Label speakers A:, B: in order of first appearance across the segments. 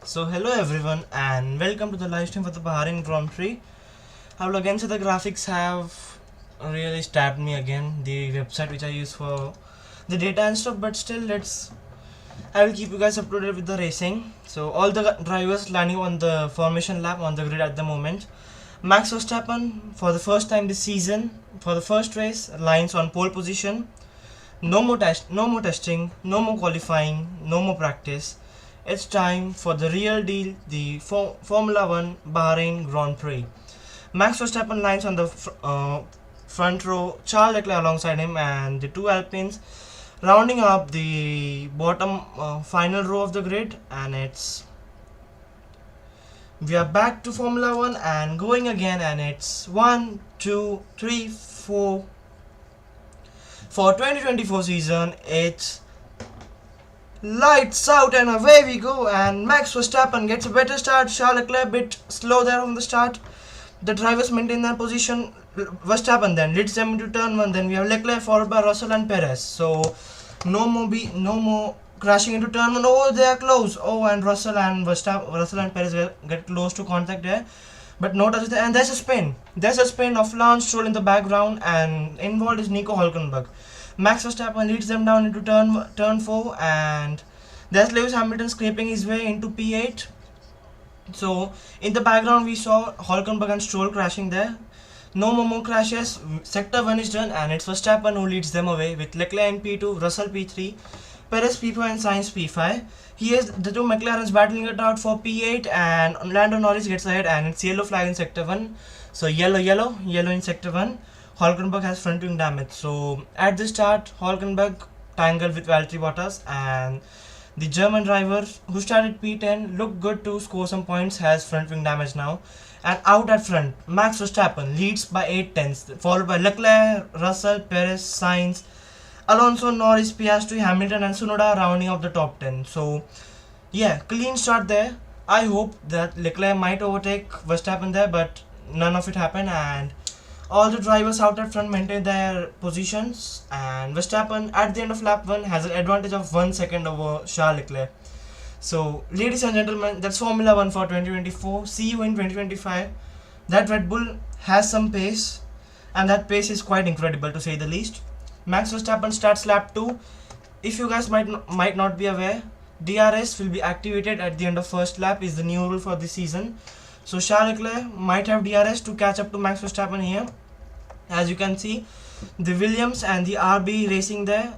A: So hello everyone and welcome to the live stream for the Bahrain Grand Prix. I will again say the graphics have really stabbed me again, the website which I use for the data and stuff, but still I will keep you guys up to date with the racing. So all the drivers landing on the formation lap on the grid at the moment. Max Verstappen for the first time this season, for the first race, lines on pole position. No more testing, no more qualifying, no more practice. It's time for the real deal, the Formula 1 Bahrain Grand Prix. Max Verstappen lines on the front row, Charles Leclerc alongside him, and the two Alpines rounding up the bottom final row of the grid. And we are back to Formula 1 and going again, and it's 1, 2, 3, 4. For 2024 season, it's Lights out and away we go, and Max Verstappen gets a better start. Charles Leclerc a bit slow there from the start. The drivers maintain their position. Verstappen then leads them into turn 1. Then we have Leclerc followed by Russell and Perez. So no more crashing into turn 1. Oh, they are close. Oh, and Russell and Perez get close to contact there. But no touch there. And there's a spin. There's a spin of Lance Stroll in the background, and involved is Nico Hülkenberg. Max Verstappen leads them down into turn 4, and there's Lewis Hamilton scraping his way into P8. So in the background we saw Hülkenberg and Stroll crashing there. No more crashes. Sector 1 is done, and it's Verstappen who leads them away with Leclerc in P2, Russell P3, Perez P4 and Sainz P5. Here the two McLarens battling it out for P8, and Lando Norris gets ahead, and it's yellow flag in sector 1. So yellow in sector 1. Hülkenberg has front wing damage. So at the start, Hülkenberg tangled with Valtteri Bottas, and the German driver who started P10 looked good to score some points, has front wing damage now. And out at front, Max Verstappen leads by 8 tenths, followed by Leclerc, Russell, Perez, Sainz, Alonso, Norris, Piastri, Hamilton and Tsunoda rounding up the top 10. So yeah, clean start there. I hope that Leclerc might overtake Verstappen there, but none of it happened, and all the drivers out at front maintain their positions, and Verstappen at the end of lap 1 has an advantage of 1 second over Charles Leclerc. So ladies and gentlemen, that's Formula 1 for 2024. See you in 2025. That Red Bull has some pace, and that pace is quite incredible to say the least. Max Verstappen starts lap 2. If you guys might not be aware, DRS will be activated at the end of first lap, is the new rule for this season. So Charles Leclerc might have DRS to catch up to Max Verstappen here. As you can see, the Williams and the RB racing there.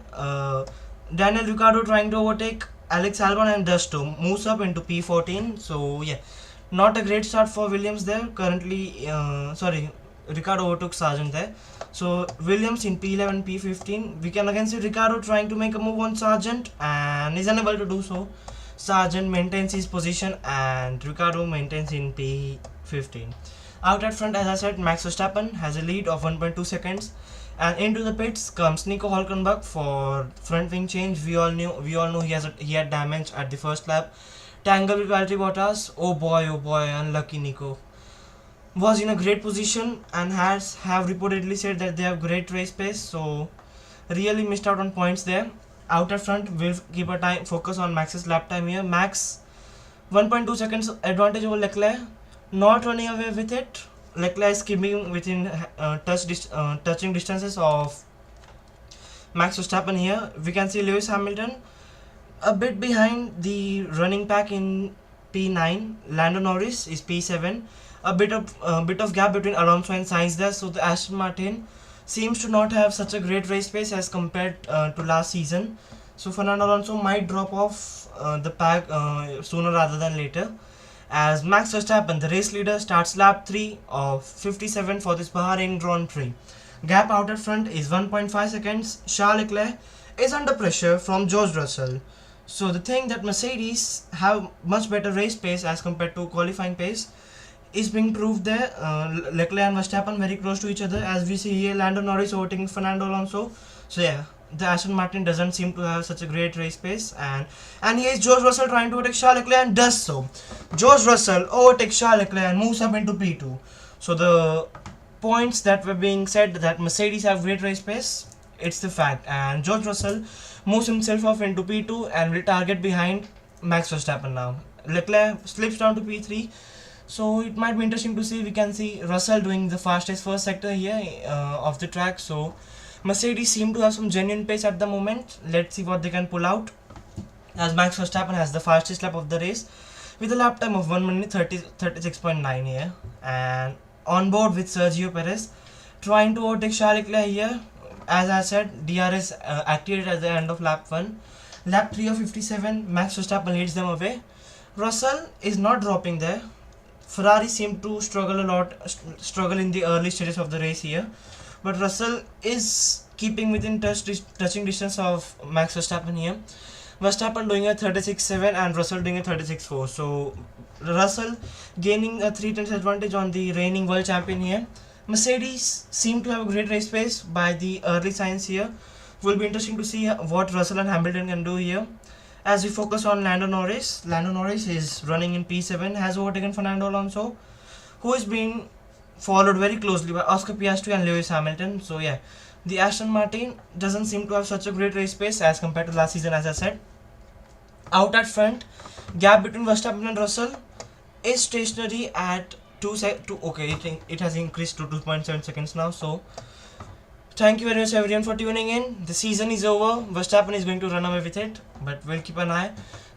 A: Daniel Ricciardo trying to overtake Alex Albon, and Dusto moves up into P14. So yeah, not a great start for Williams there. Currently, Ricciardo overtook Sargent there. So Williams in P11, P15. We can again see Ricciardo trying to make a move on Sargent, and is unable to do so. Sargent maintains his position, and Ricciardo maintains in P15. Out at front, as I said, Max Verstappen has a lead of 1.2 seconds. And into the pits comes Nico Hülkenberg for front wing change. We all know he had damage at the first lap. Tangled with Valtteri Bottas. Oh boy, unlucky Nico. Was in a great position and have reportedly said that they have great race pace. So really missed out on points there. Out at front, we'll keep a focus on Max's lap time here. Max 1.2 seconds advantage over Leclerc. Not running away with it. Leclerc is skimming within touching distances of Max Verstappen here. We can see Lewis Hamilton a bit behind the running pack in P9. Lando Norris is P7. A bit of gap between Alonso and Sainz there. So the Aston Martin seems to not have such a great race pace as compared to last season. So Fernando Alonso might drop off the pack sooner rather than later, as Max Verstappen, the race leader, starts lap 3 of 57 for this Bahrain Grand Prix. Gap out at front is 1.5 seconds. Charles Leclerc is under pressure from George Russell. So the thing that Mercedes have much better race pace as compared to qualifying pace is being proved there. Leclerc and Verstappen very close to each other, as we see here. Lando Norris overtaking Fernando Alonso. So yeah, the Aston Martin doesn't seem to have such a great race pace, and here is George Russell trying to overtake Charles Leclerc, and does so. George Russell overtakes Charles Leclerc and moves up into P2. So the points that were being said that Mercedes have great race pace, it's the fact, and George Russell moves himself off into P2 and will target behind Max Verstappen now. Leclerc slips down to P3. So it might be interesting to see. We can see Russell doing the fastest first sector here of the track. So Mercedes seem to have some genuine pace at the moment. Let's see what they can pull out, as Max Verstappen has the fastest lap of the race with a lap time of 1 minute 36.9 here, and on board with Sergio Perez trying to overtake Charles Leclerc here. As I said, DRS activated at the end of lap 1. Lap 3 of 57, Max Verstappen leads them away. Russell is not dropping there. Ferrari seemed to struggle in the early stages of the race here, but Russell is keeping within touching distance of Max Verstappen here. Verstappen doing a 36.7 and Russell doing a 36.4. So Russell gaining a 3 tenths advantage on the reigning world champion here. Mercedes seem to have a great race pace by the early signs here. Will be interesting to see what Russell and Hamilton can do here. As we focus on Lando Norris is running in P7, has overtaken Fernando Alonso, who is being followed very closely by Oscar Piastri and Lewis Hamilton. So yeah, the Aston Martin doesn't seem to have such a great race pace as compared to last season, as I said. Out at front, gap between Verstappen and Russell is stationary at 2 okay, it has increased to 2.7 seconds now. So thank you very much everyone for tuning in. The season is over. Verstappen is going to run away with it, but we'll keep an eye.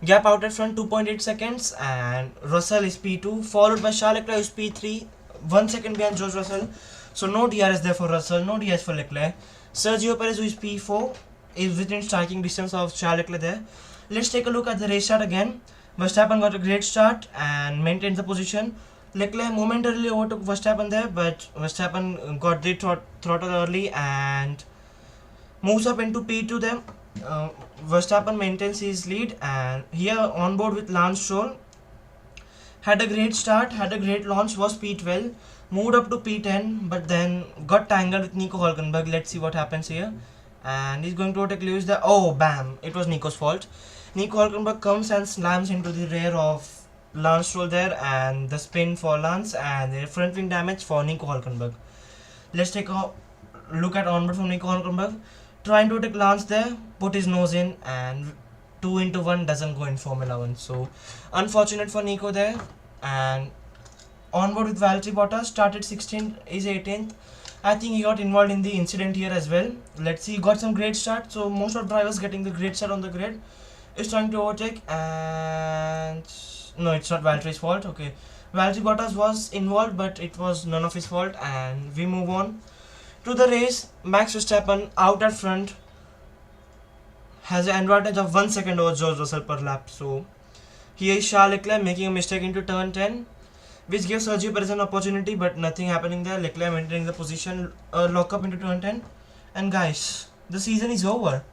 A: Gap out at front 2.8 seconds, and Russell is P2, followed by Charles Leclerc is P3, 1 second behind George Russell. So no DRS there for Russell, no DRS for Leclerc. Sergio Perez, who is P4, is within striking distance of Charles Leclerc there. Let's take a look at the race start again. Verstappen got a great start and maintained the position. Leclerc momentarily overtook Verstappen there, but Verstappen got the throttle early and moves up into P2 there. Verstappen maintains his lead, and here on board with Lance Stroll, had a great start, had a great launch, was P12, moved up to P10, but then got tangled with Nico Hülkenberg. Let's see what happens here. And he's going to overtake Lewis there. Oh, bam! It was Nico's fault. Nico Hülkenberg comes and slams into the rear of Lance Stroll there, and the spin for Lance and the front wing damage for Nico Hülkenberg. Let's take a look at onboard from Nico Hülkenberg. Trying to take Lance there, put his nose in, and 2 into 1 doesn't go in Formula 1. So unfortunate for Nico there. And onboard with Valtteri Bottas, started 16th, is 18th. I think he got involved in the incident here as well. Let's see, he got some great start. So most of drivers getting the great start on the grid. Is trying to overtake, and no, it's not Valtteri's fault. Okay, Valtteri Bottas was involved, but it was none of his fault. And we move on to the race. Max Verstappen out at front has an advantage of 1 second over George Russell per lap. So here is Charles Leclerc making a mistake into turn 10, which gives Sergio Perez an opportunity, but nothing happening there. Leclerc maintaining the position, lock up into turn 10, and guys, the season is over.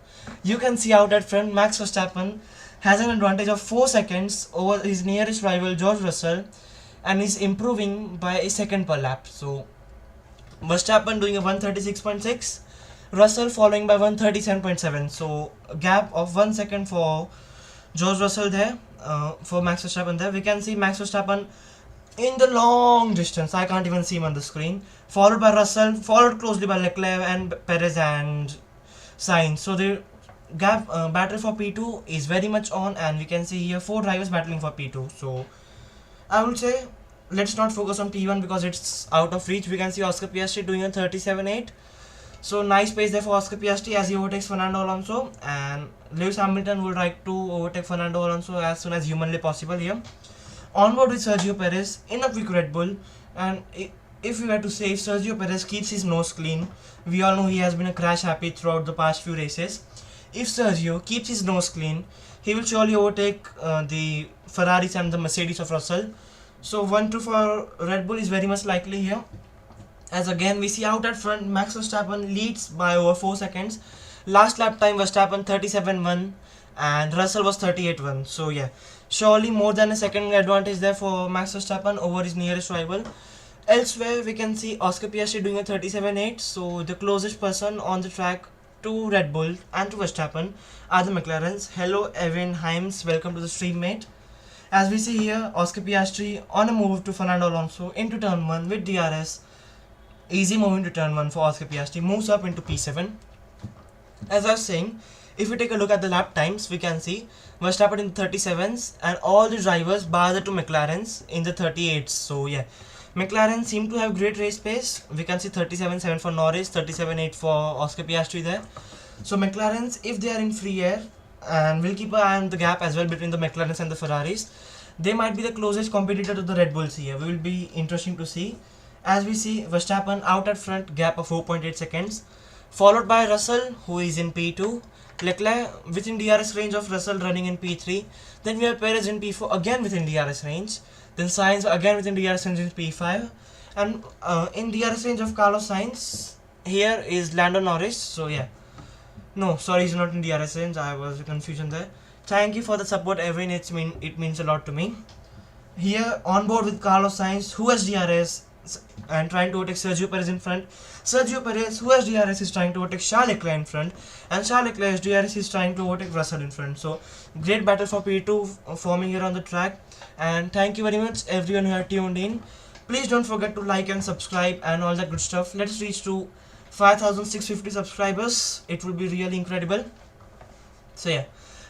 A: You can see out at front, Max Verstappen has an advantage of 4 seconds over his nearest rival George Russell, and is improving by a second per lap. So Verstappen doing a 136.6, Russell following by 137.7. So a gap of 1 second for George Russell there, for Max Verstappen there. We can see Max Verstappen in the long distance. I can't even see him on the screen. Followed by Russell, followed closely by Leclerc and Perez and Sainz. So the gap battle for P2 is very much on, and we can see here 4 drivers battling for P2. So I would say let's not focus on P1 because it's out of reach. We can see Oscar Piastri doing a 37.8. So nice pace there for Oscar Piastri as he overtakes Fernando Alonso, and Lewis Hamilton would like to overtake Fernando Alonso as soon as humanly possible here. Onboard with Sergio Perez in a quick Red Bull, and if we were to say if Sergio Perez keeps his nose clean, we all know he has been a crash happy throughout the past few races. If Sergio keeps his nose clean, he will surely overtake the Ferraris and the Mercedes of Russell. So 1-2 for Red Bull is very much likely here. As again we see out at front, Max Verstappen leads by over 4 seconds. Last lap time Verstappen 37.1 and Russell was 38.1. So yeah, surely more than a second advantage there for Max Verstappen over his nearest rival. Elsewhere we can see Oscar Piastri doing a 37.8. So the closest person on the track to Red Bull and to Verstappen are the McLarens. Hello Evan Himes, welcome to the stream, mate. As we see here, Oscar Piastri on a move to Fernando Alonso into turn 1 with DRS. Easy move into turn 1 for Oscar Piastri, moves up into P7. As I was saying, if we take a look at the lap times, we can see Verstappen in the 37s and all the drivers bar the 2 McLarens in the 38s. So yeah, McLaren seem to have great race pace. We can see 37.7 for Norris, 37.8 for Oscar Piastri there. So McLarens, if they are in free air, and we'll keep an eye on the gap as well between the McLarens and the Ferraris, they might be the closest competitor to the Red Bulls here. We will be interesting to see. As we see Verstappen out at front, gap of 4.8 seconds, followed by Russell who is in P2, Leclerc within DRS range of Russell running in P3, then we have Perez in P4 again within DRS range, then Sainz again within DRS range in P5, and in DRS range of Carlos Sainz here is Lando Norris. So yeah, no, sorry, he's not in DRS range, I was a confusion there. Thank you for the support Evan, it means a lot to me. Here on board with Carlos Sainz, who has DRS, and trying to overtake Sergio Perez in front. Sergio Perez, who has DRS, is trying to overtake Charles Leclerc in front, and Charles Leclerc's DRS is trying to overtake Russell in front. So great battle for P2 forming here on the track. And thank you very much everyone who have tuned in. Please don't forget to like and subscribe and all that good stuff. Let's reach to 5,650 subscribers. It will be really incredible. So yeah,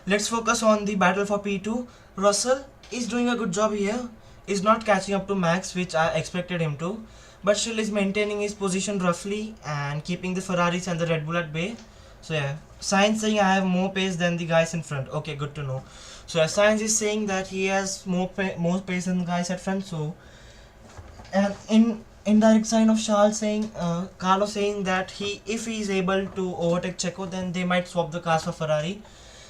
A: let's focus on the battle for P2. Russell is doing a good job here. Is not catching up to Max, which I expected him to, but still is maintaining his position roughly and keeping the Ferraris and the Red Bull at bay. So yeah, Sainz saying I have more pace than the guys in front. Okay, good to know. So yeah, Sainz is saying that he has more pace than the guys at front. So, and in indirect sign of Charles saying, Carlos saying that if he is able to overtake Checo, then they might swap the cars for Ferrari.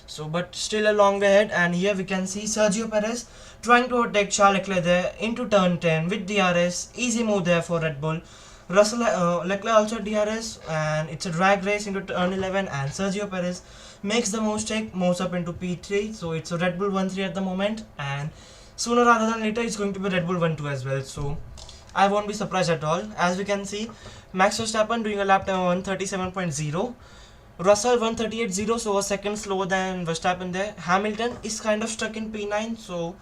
A: So, but still a long way ahead, and here we can see Sergio Perez trying to overtake Charles Leclerc there into turn 10 with DRS. Easy move there for Red Bull. Leclerc also DRS, and it's a drag race into turn 11, and Sergio Perez makes the mistake, moves up into P3. So it's a Red Bull 1-3 at the moment, and sooner rather than later it's going to be Red Bull 1-2 as well. So I won't be surprised at all. As we can see, Max Verstappen doing a lap time of 137.0. Russell 138.0, so a second slower than Verstappen there. Hamilton is kind of stuck in P9, so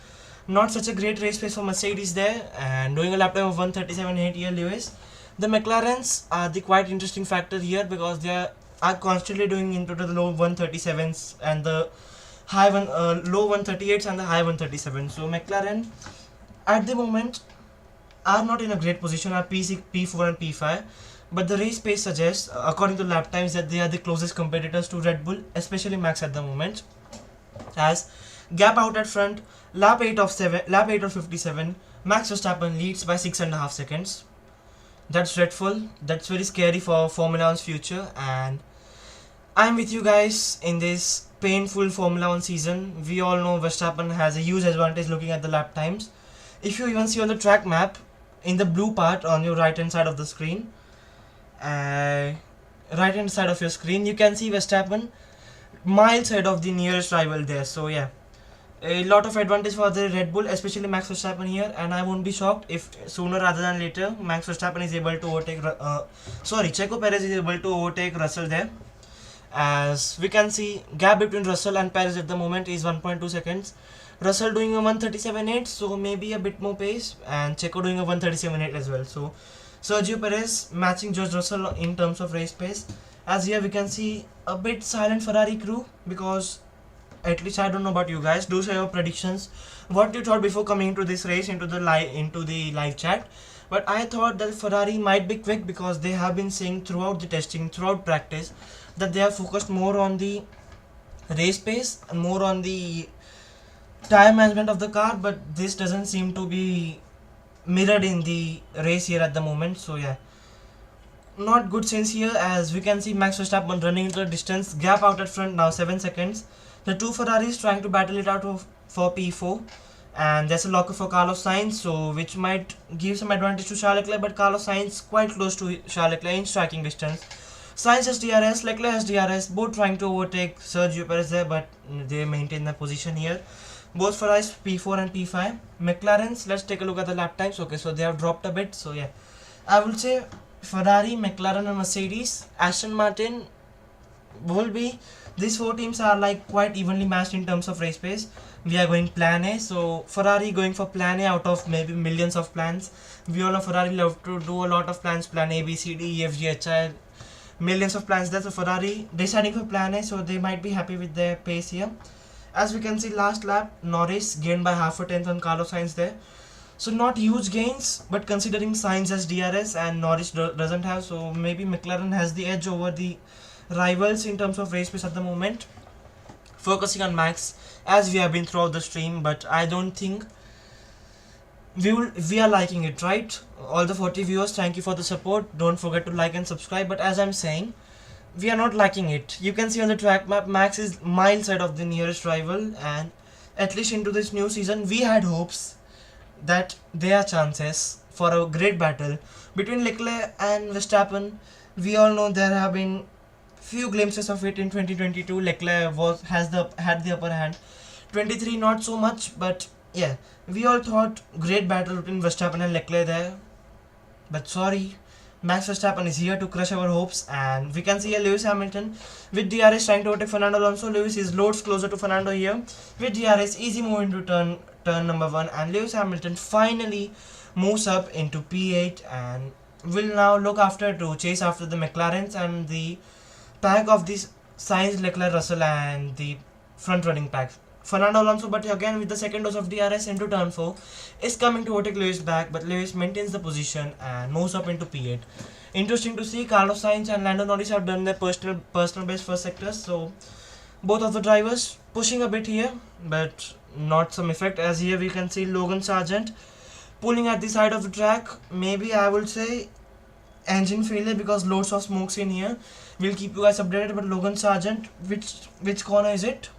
A: not such a great race pace for Mercedes there, and doing a lap time of 137.8 here, Lewis. The McLarens are the quite interesting factor here because they are constantly doing into the low 137s and the low 138s and the high 137s. So McLaren at the moment are not in a great position at P6, P4 and P5. But the race pace suggests, according to lap times, that they are the closest competitors to Red Bull, especially Max at the moment. As gap out at front, lap 8 of 57, Max Verstappen leads by 6.5 seconds. That's dreadful. That's very scary for Formula 1's future. And I'm with you guys in this painful Formula 1 season. We all know Verstappen has a huge advantage looking at the lap times. If you even see on the track map, in the blue part on your right hand side of the screen, right hand side of your screen, you can see Verstappen miles ahead of the nearest rival there. So yeah, a lot of advantage for the Red Bull, especially Max Verstappen here, and I won't be shocked if sooner rather than later Max Verstappen is able to overtake Checo Perez is able to overtake Russell there. As we can see, gap between Russell and Perez at the moment is 1.2 seconds. Russell doing a 137.8, so maybe a bit more pace, and Checo doing a 137.8 as well. So Sergio Perez matching George Russell in terms of race pace. As here we can see a bit silent Ferrari crew, because at least I don't know about you guys. Do say your predictions. What you thought before coming into this race into the live chat. But I thought that Ferrari might be quick because they have been saying throughout the testing, throughout practice, that they are focused more on the race pace and more on the tire management of the car. But this doesn't seem to be mirrored in the race here at the moment. So yeah, not good sense here, as we can see Max Verstappen running into the distance, gap out at front now 7 seconds. The two Ferraris trying to battle it out for P4, and there's a locker for Carlos Sainz, so which might give some advantage to Charles Leclerc, but Carlos Sainz quite close to Charles Leclerc in striking distance. Sainz has DRS, Leclerc has DRS, both trying to overtake Sergio Perez there, but they maintain their position here. Both Ferraris P4 and P5. McLarens, let's take a look at the lap times. Okay, so they have dropped a bit. So yeah, I would say Ferrari, McLaren and Mercedes. Aston Martin will be, these four teams are like quite evenly matched in terms of race pace. We are going plan A, so Ferrari going for plan A out of maybe millions of plans. We all know Ferrari love to do a lot of plans, plan A, B, C, D, E, F, G, H, I, millions of plans there. So Ferrari deciding for plan A, so they might be happy with their pace here. As we can see, last lap, Norris gained by half a tenth on Carlos Sainz there. So not huge gains, but considering Sainz has DRS and Norris doesn't have, so maybe McLaren has the edge over the rivals in terms of race pace at the moment. Focusing on Max, as we have been throughout the stream, but I don't think we are liking it, right? All the 40 viewers, thank you for the support. Don't forget to like and subscribe. But as I'm saying, we are not liking it. You can see on the track map, Max is miles ahead of the nearest rival, and at least into this new season, we had hopes that there are chances for a great battle between Leclerc and Verstappen. We all know there have been few glimpses of it in 2022. Leclerc had the upper hand. 23 not so much, but yeah, we all thought great battle between Verstappen and Leclerc there. But sorry, Max Verstappen is here to crush our hopes, and we can see a Lewis Hamilton with DRS trying to overtake Fernando Alonso. Lewis is loads closer to Fernando here with DRS, easy move into turn number 1, and Lewis Hamilton finally moves up into P8 and will now look after to chase after the McLarens and the pack of these Sainz, Leclerc, Russell, and the front running pack. Fernando Alonso, but again with the second dose of DRS into turn 4, is coming to overtake Lewis back, but Lewis maintains the position and moves up into P8. Interesting to see Carlos Sainz and Lando Norris have done their personal best first sectors, so both of the drivers pushing a bit here, but not some effect, as here we can see Logan Sargent pulling at the side of the track. Maybe I would say engine failure because loads of smokes in here. We'll keep you guys updated. But Logan Sargent, which corner is it?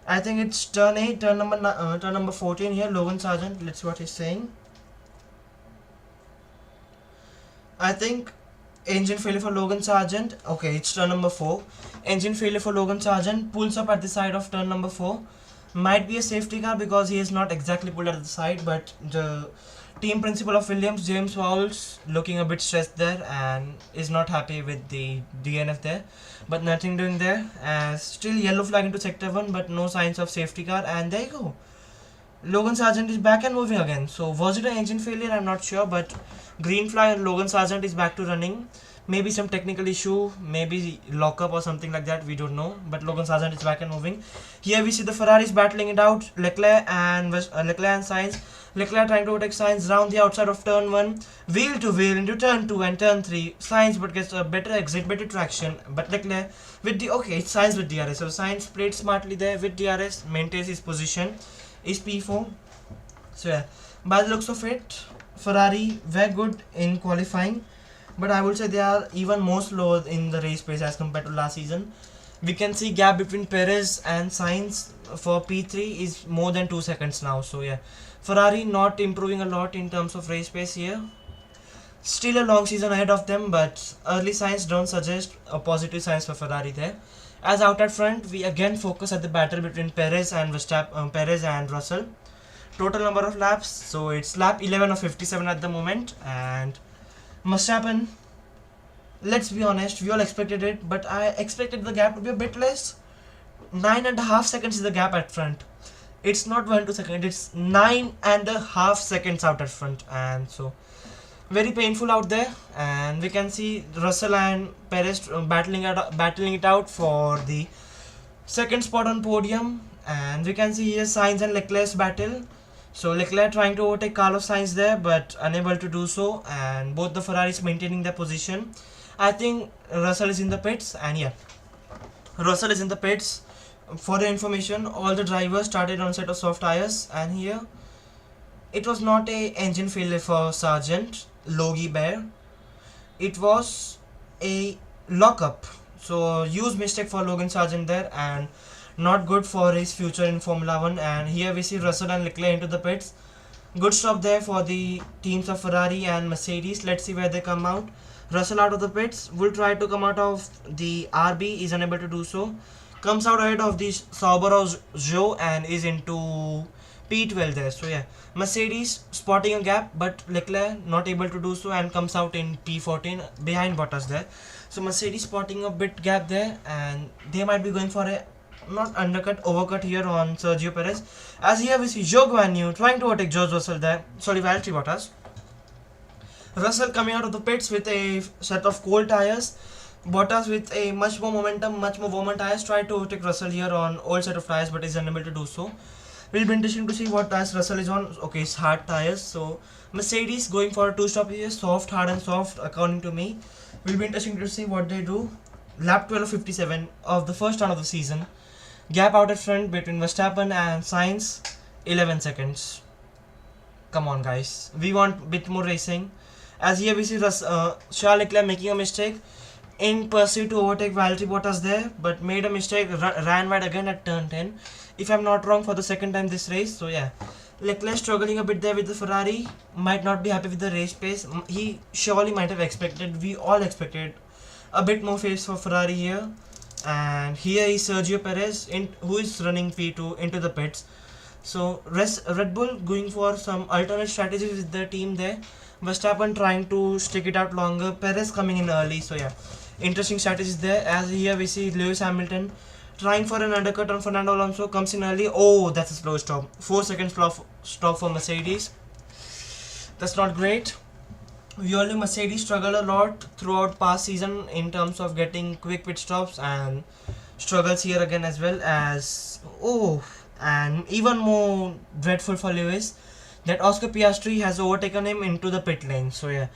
A: I think it's turn 8, turn number 14 here. Logan Sargent, let's see what he's saying. I think engine failure for Logan Sargent. Okay, it's turn number 4. Engine failure for Logan Sargent, pulls up at the side of turn number 4. Might be a safety car because he is not exactly pulled at the side, but the team principal of Williams, James Vowles, looking a bit stressed there and is not happy with the DNF there, but nothing doing there. As still yellow flag into sector 1, but no signs of safety car, and there you go. Logan Sargent is back and moving again. So was it an engine failure? I'm not sure, but green flag and Logan Sargent is back to running. Maybe some technical issue, maybe lockup or something like that, we don't know. But Logan Sargent is back and moving. Here we see the Ferraris battling it out. Leclerc and Sainz. Leclerc trying to overtake Sainz round the outside of turn 1. Wheel to wheel into turn 2 and turn 3. Sainz but gets a better exit, better traction. But Leclerc with the... Okay, it's Sainz with DRS. So Sainz played smartly there with DRS. Maintains his position. Is P4. So yeah, by the looks of it, Ferrari were good in qualifying, but I would say they are even more slow in the race pace as compared to last season. We can see gap between Perez and Sainz for P3 is more than 2 seconds now. So yeah, Ferrari not improving a lot in terms of race pace here. Still a long season ahead of them, but early signs don't suggest a positive signs for Ferrari there. As out at front, we again focus at the battle between Perez and Perez and Russell. Total number of laps, so it's lap 11 of 57 at the moment, and Verstappen, let's be honest, we all expected it, but I expected the gap to be a bit less. 9.5 seconds is the gap at front. It's not 1 2 seconds, it's 9.5 seconds out at front, and so very painful out there. And we can see Russell and Perez battling it out for the second spot on podium. And we can see here Sainz and Leclerc's battle. So Leclerc trying to overtake Carlos Sainz there, but unable to do so, and both the Ferraris maintaining their position. I think Russell is in the pits, and yeah, Russell is in the pits. For the information, all the drivers started on set of soft tires, and here it was not a engine failure for Sargent Logie Bear. It was a lockup. So huge mistake for Logan Sargent there, and not good for his future in Formula 1. And here we see Russell and Leclerc into the pits. Good stop there for the teams of Ferrari and Mercedes. Let's see where they come out. Russell out of the pits, will try to come out of the RB, is unable to do so. Comes out ahead of the Sauber of Zhou and is into P12 there. So yeah, Mercedes spotting a gap, but Leclerc not able to do so and comes out in P14 behind Bottas there. So Mercedes spotting a bit gap there, and they might be going for a not undercut, overcut here on Sergio Perez. As here we see Zhou Guanyu trying to overtake George Russell there. Sorry, Valtteri Bottas. Russell coming out of the pits with a set of cold tires. Bottas with a much more momentum, much more warmer tires, tried to overtake Russell here on old set of tires, but is unable to do so. Will be interesting to see what tires Russell is on. Okay, it's hard tires. So Mercedes going for a 2-stop here, soft, hard and soft according to me. Will be interesting to see what they do. Lap 12 of 57 of the first round of the season. Gap out at front between Verstappen and Sainz, 11 seconds. Come on guys, we want a bit more racing. As here we see Charles Leclerc making a mistake in pursuit to overtake Valtteri Bottas there, but made a mistake, ran wide again at turn 10, if I'm not wrong, for the second time this race. So yeah, Leclerc struggling a bit there with the Ferrari, might not be happy with the race pace. He surely might have expected, we all expected a bit more pace for Ferrari here. And here is Sergio Perez, who is running P2 into the pits. So Red Bull going for some alternate strategies with their team there. Verstappen trying to stick it out longer. Perez coming in early. So yeah, interesting strategies there. As here we see Lewis Hamilton trying for an undercut on Fernando Alonso, comes in early. Oh, that's a slow stop. 4 seconds stop for Mercedes. That's not great. Usually Mercedes struggled a lot throughout past season in terms of getting quick pit stops, and struggles here again as well. As and even more dreadful for Lewis that Oscar Piastri has overtaken him into the pit lane. So yeah,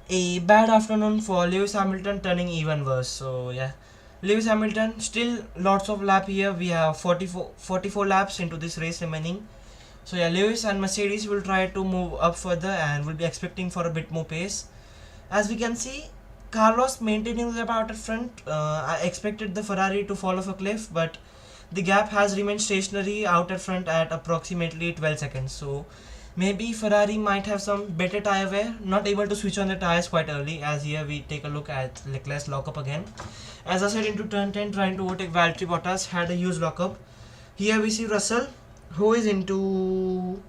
A: a bad afternoon for Lewis Hamilton, turning even worse. So yeah, Lewis Hamilton still lots of lap here. We have 44 laps into this race remaining. So yeah, Lewis and Mercedes will try to move up further and will be expecting for a bit more pace. As we can see, Carlos maintaining the gap out at front. I expected the Ferrari to fall off a cliff, but the gap has remained stationary out at front at approximately 12 seconds. So maybe Ferrari might have some better tyre wear, not able to switch on the tyres quite early. As here we take a look at Leclerc's lockup again. As I said, into turn 10 trying to overtake Valtteri Bottas, had a huge lockup. Here we see Russell, who is into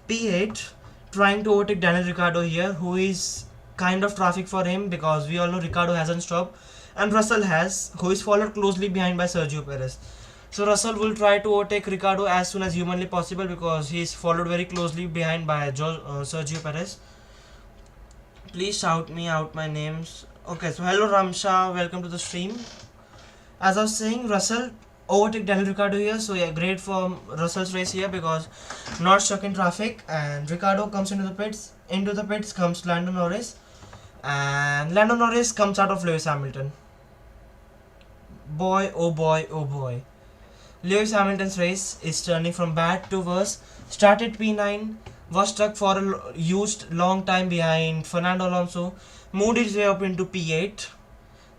A: P8, trying to overtake Daniel Ricciardo here, who is kind of traffic for him because we all know Ricciardo hasn't stopped and Russell has, who is followed closely behind by Sergio Perez. So Russell will try to overtake Ricciardo as soon as humanly possible because he is followed very closely behind by Sergio Perez. Please shout me out my names. Okay, so hello Ramsha, welcome to the stream. As I was saying, Russell overtake Daniel Ricciardo here. So yeah, great for Russell's race here because not stuck in traffic, and Ricciardo comes into the pits. Into the pits comes Lando Norris, and Lando Norris comes out of Lewis Hamilton. Boy, oh boy, oh boy. Lewis Hamilton's race is turning from bad to worse. Started P9, was stuck for a used long time behind Fernando Alonso, moved his way up into P8,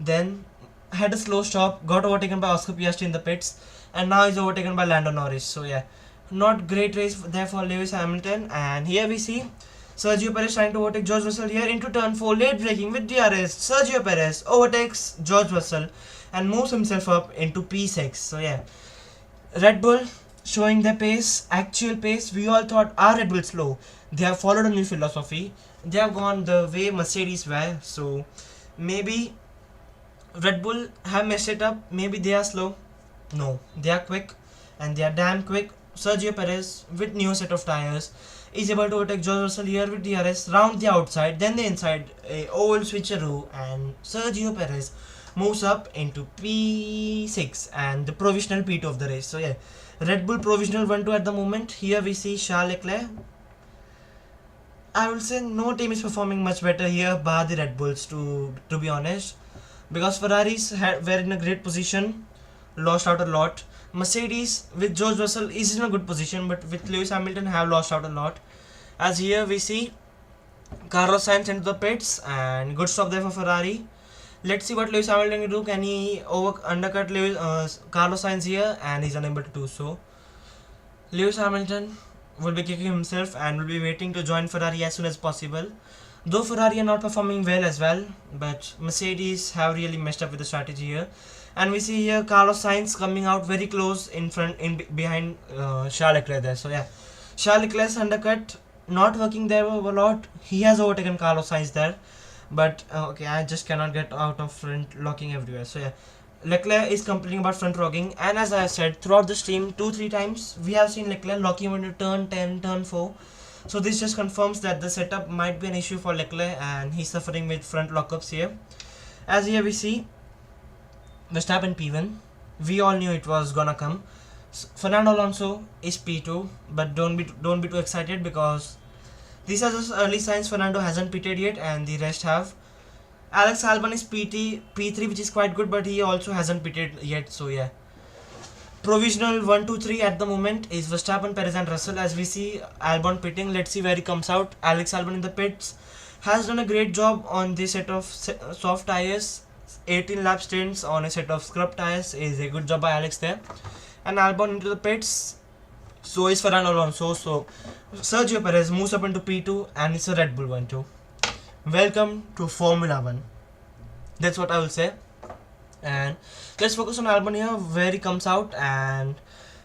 A: then had a slow stop, got overtaken by Oscar Piastri in the pits, and now is overtaken by Lando Norris. So yeah, not great race there for Lewis Hamilton. And here we see Sergio Perez trying to overtake George Russell here into turn 4, late braking with DRS. Sergio Perez overtakes George Russell and moves himself up into P6. So yeah, Red Bull showing their pace, actual pace. We all thought our Red Bull slow. They have followed a new philosophy. They have gone the way Mercedes were. So maybe Red Bull have messed it up. Maybe they are slow. No, they are quick, and they are damn quick. Sergio Perez with new set of tires is able to overtake George Russell here with DRS, round the outside, then the inside, a old switcheroo, and Sergio Perez moves up into P6 and the provisional P2 of the race. So yeah, Red Bull provisional 1-2 at the moment. Here we see Charles Leclerc. I will say no team is performing much better here bar the Red Bulls, to be honest, because Ferraris were in a great position, lost out a lot. Mercedes with George Russell is in a good position, but with Lewis Hamilton have lost out a lot. As here we see Carlos Sainz into the pits, and good stop there for Ferrari. Let's see what Lewis Hamilton can do. Can he undercut Carlos Sainz here? And he's unable to do so. Lewis Hamilton will be kicking himself and will be waiting to join Ferrari as soon as possible. Though Ferrari are not performing well as well, but Mercedes have really messed up with the strategy here. And we see here Carlos Sainz coming out very close in front, behind Charles Leclerc there. So yeah, Charles Leclerc's undercut not working there a lot. He has overtaken Carlos Sainz there, but okay, I just cannot get out of front locking everywhere. So yeah, Leclerc is complaining about front locking, and as I said throughout the stream 2-3 times, we have seen Leclerc locking into turn 10, turn 4. So this just confirms that the setup might be an issue for Leclerc, and he's suffering with front lockups here. As here we see Verstappen P1. We all knew it was gonna come. Fernando Alonso is P2, but don't be too excited because these are just early signs. Fernando hasn't pitted yet, and the rest have. Alex Albon is P3, which is quite good, but he also hasn't pitted yet. So yeah, provisional 1, 2, 3 at the moment is Verstappen, Perez, and Russell. As we see Albon pitting, let's see where he comes out. Alex Albon in the pits has done a great job on this set of soft tires. 18 lap stints on a set of scrub tires is a good job by Alex there. And Albon into the pits, so is Fernando Alonso. So Sergio Perez moves up into P2, and it's a Red Bull 1-2. Welcome to Formula 1. That's what I will say. And let's focus on Albon here, where he comes out. And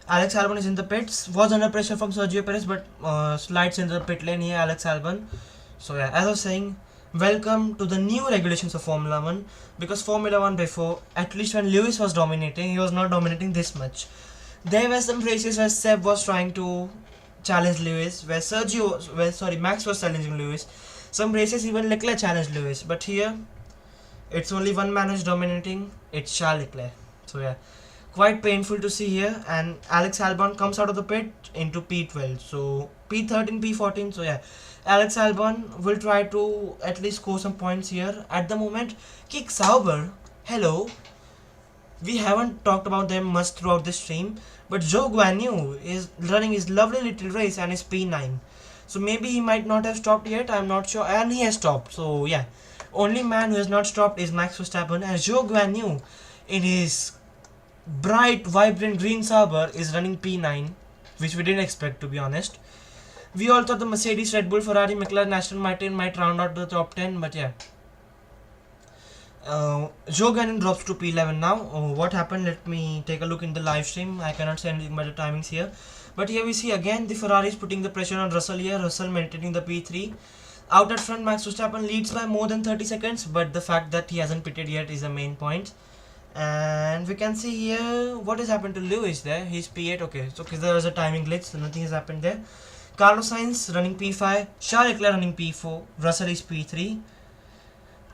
A: Alex Albon is in the pits, was under pressure from Sergio Perez, but slides into the pit lane here. Alex Albon So yeah, as I was saying, welcome to the new regulations of Formula 1, because Formula 1 before, at least when Lewis was dominating, he was not dominating this much. There were some races where Seb was trying to challenge Lewis, where Max was challenging Lewis. Some races even Leclerc challenged Lewis, but here it's only one man who's dominating. It's Charles Leclerc. So yeah, quite painful to see here. And Alex Albon comes out of the pit into P12. So P13, P14. So yeah, Alex Albon will try to at least score some points here. At the moment, Kick Sauber. Hello. We haven't talked about them much throughout the stream, but Zhou Guanyu is running his lovely little race and is P9. So maybe he might not have stopped yet, I'm not sure, and he has stopped. So yeah, only man who has not stopped is Max Verstappen, and Zhou Guanyu in his bright, vibrant green Sauber is running P9, which we didn't expect, to be honest. We all thought the Mercedes, Red Bull, Ferrari, McLaren, Aston Martin might round out the top 10, but yeah. Zhou Guanyu drops to P11 now. What happened? Let me take a look in the live stream. I cannot say anything about the timings here. But here we see again the Ferrari is putting the pressure on Russell here. Russell maintaining the P3. Out at front, Max Verstappen leads by more than 30 seconds, but the fact that he hasn't pitted yet is the main point. And we can see here what has happened to Lewis there. He's P8. Okay, so there was a timing glitch, so nothing has happened there. Carlos Sainz running P5. Charles Leclerc running P4. Russell is P3.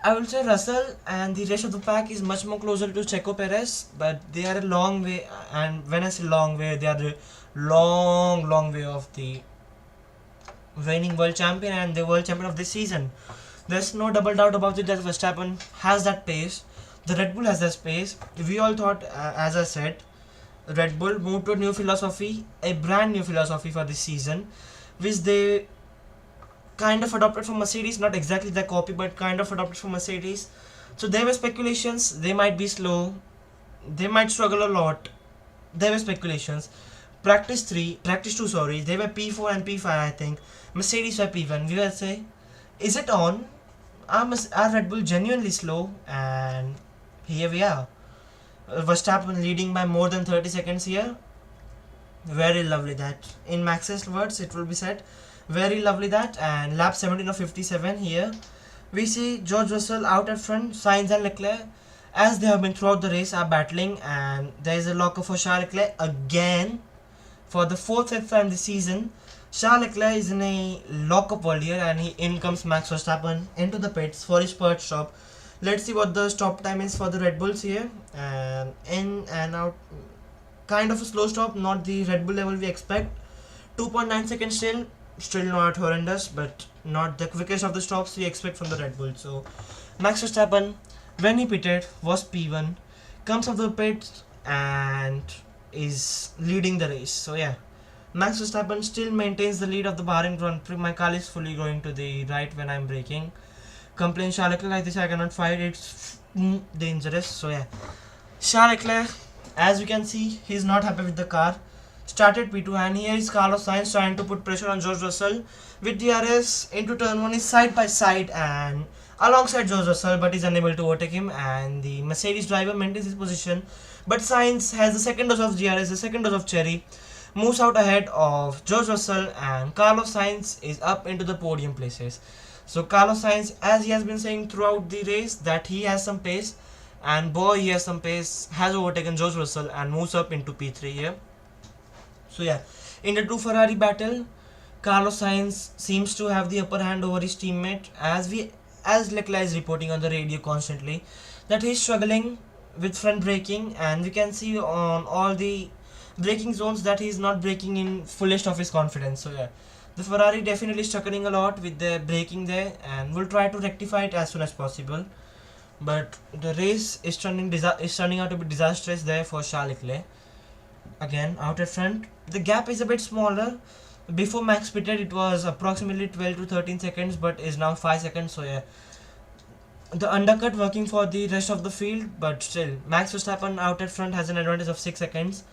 A: I will say Russell and the rest of the pack is much more closer to Checo Perez, but they are a long way, and when I say long way, they are a long way off the reigning world champion and the world champion of this season. There's no double doubt about it that Verstappen has that pace, the Red Bull has that pace. We all thought, as I said, Red Bull moved to a new philosophy, a brand new philosophy for this season, which they kind of adopted from Mercedes, not exactly the copy, but kind of adopted from Mercedes. So there were speculations, they might be slow, they might struggle a lot. There were speculations. Practice 2, sorry, they were P4 and P5, I think. Mercedes were P1. We will say, is it on? Are Red Bull genuinely slow? And here we are. Verstappen leading by more than 30 seconds here. Very lovely that. In Max's words, it will be said. Very lovely that. And lap 17 of 57 here. We see George Russell out at front. Sainz and Leclerc, as they have been throughout the race, are battling. And there is a locker for Charles Leclerc again. For the 4th time this season, Charles Leclerc is in a lock-up world here, and in comes Max Verstappen into the pits for his first stop. Let's see what the stop time is for the Red Bulls here. And in and out, kind of a slow stop, not the Red Bull level we expect. 2.9 seconds still not horrendous, but not the quickest of the stops we expect from the Red Bull. So Max Verstappen, when he pitted, was P1, comes off the pits and is leading the race. So yeah, Max Verstappen still maintains the lead of the Bahrain Grand Prix. My car is fully going to the right when I'm braking. Complain Charles Leclerc like this, I cannot fight, it's dangerous. So yeah, Charles Leclerc, as we can see, he's not happy with the car. Started P2, and here is Carlos Sainz trying to put pressure on George Russell with DRS into turn 1 is side by side and alongside George Russell, but is unable to overtake him, and the Mercedes driver maintains his position, but Sainz has the second dose of DRS, the second dose of cherry, moves out ahead of George Russell, and Carlos Sainz is up into the podium places. So Carlos Sainz, as he has been saying throughout the race, that he has some pace, and boy, he has some pace, has overtaken George Russell and moves up into P3 here. So yeah, in the two Ferrari battle, Carlos Sainz seems to have the upper hand over his teammate, as Leclerc is reporting on the radio constantly that he's struggling with front braking, and we can see on all the braking zones that he's not braking in fullest of his confidence. So yeah, the Ferrari definitely struggling a lot with their braking there, and will try to rectify it as soon as possible. But the race is turning out to be disastrous there for Charles Leclerc. Again, out at front, the gap is a bit smaller. Before Max pitted, it was approximately 12 to 13 seconds, but is now 5 seconds. So yeah, the undercut working for the rest of the field, but still, Max Verstappen out at front has an advantage of 6 seconds.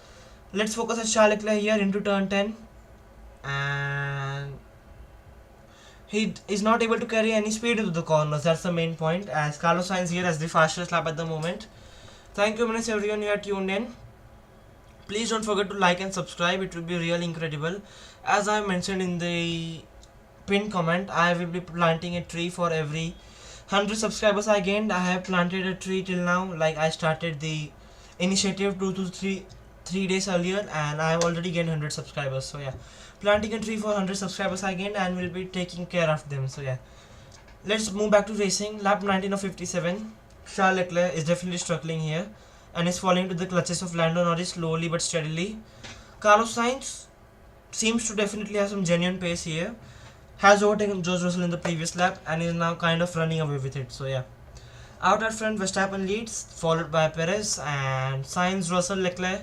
A: Let's focus on Charles Leclerc here into turn 10, and he is not able to carry any speed into the corners. That's the main point, as Carlos Sainz here has the fastest lap at the moment. Thank you very much everyone who are tuned in. Please don't forget to like and subscribe, it will be really incredible. As I mentioned in the pinned comment. I will be planting a tree for every 100 subscribers I gained. I have planted a tree till now. Like, I started the initiative 2 to 3 days earlier, and I have already gained 100 subscribers. So yeah, planting a tree for 100 subscribers I gained, and will be taking care of them. So yeah, let's move back to racing. Lap 19 of 57. Charles Leclerc is definitely struggling here and is falling to the clutches of Lando Norris slowly but steadily. Carlos Sainz seems to definitely have some genuine pace here. Has overtaken George Russell in the previous lap and is now kind of running away with it. So yeah, out at front Verstappen leads, followed by Perez and Sainz, Russell, Leclerc.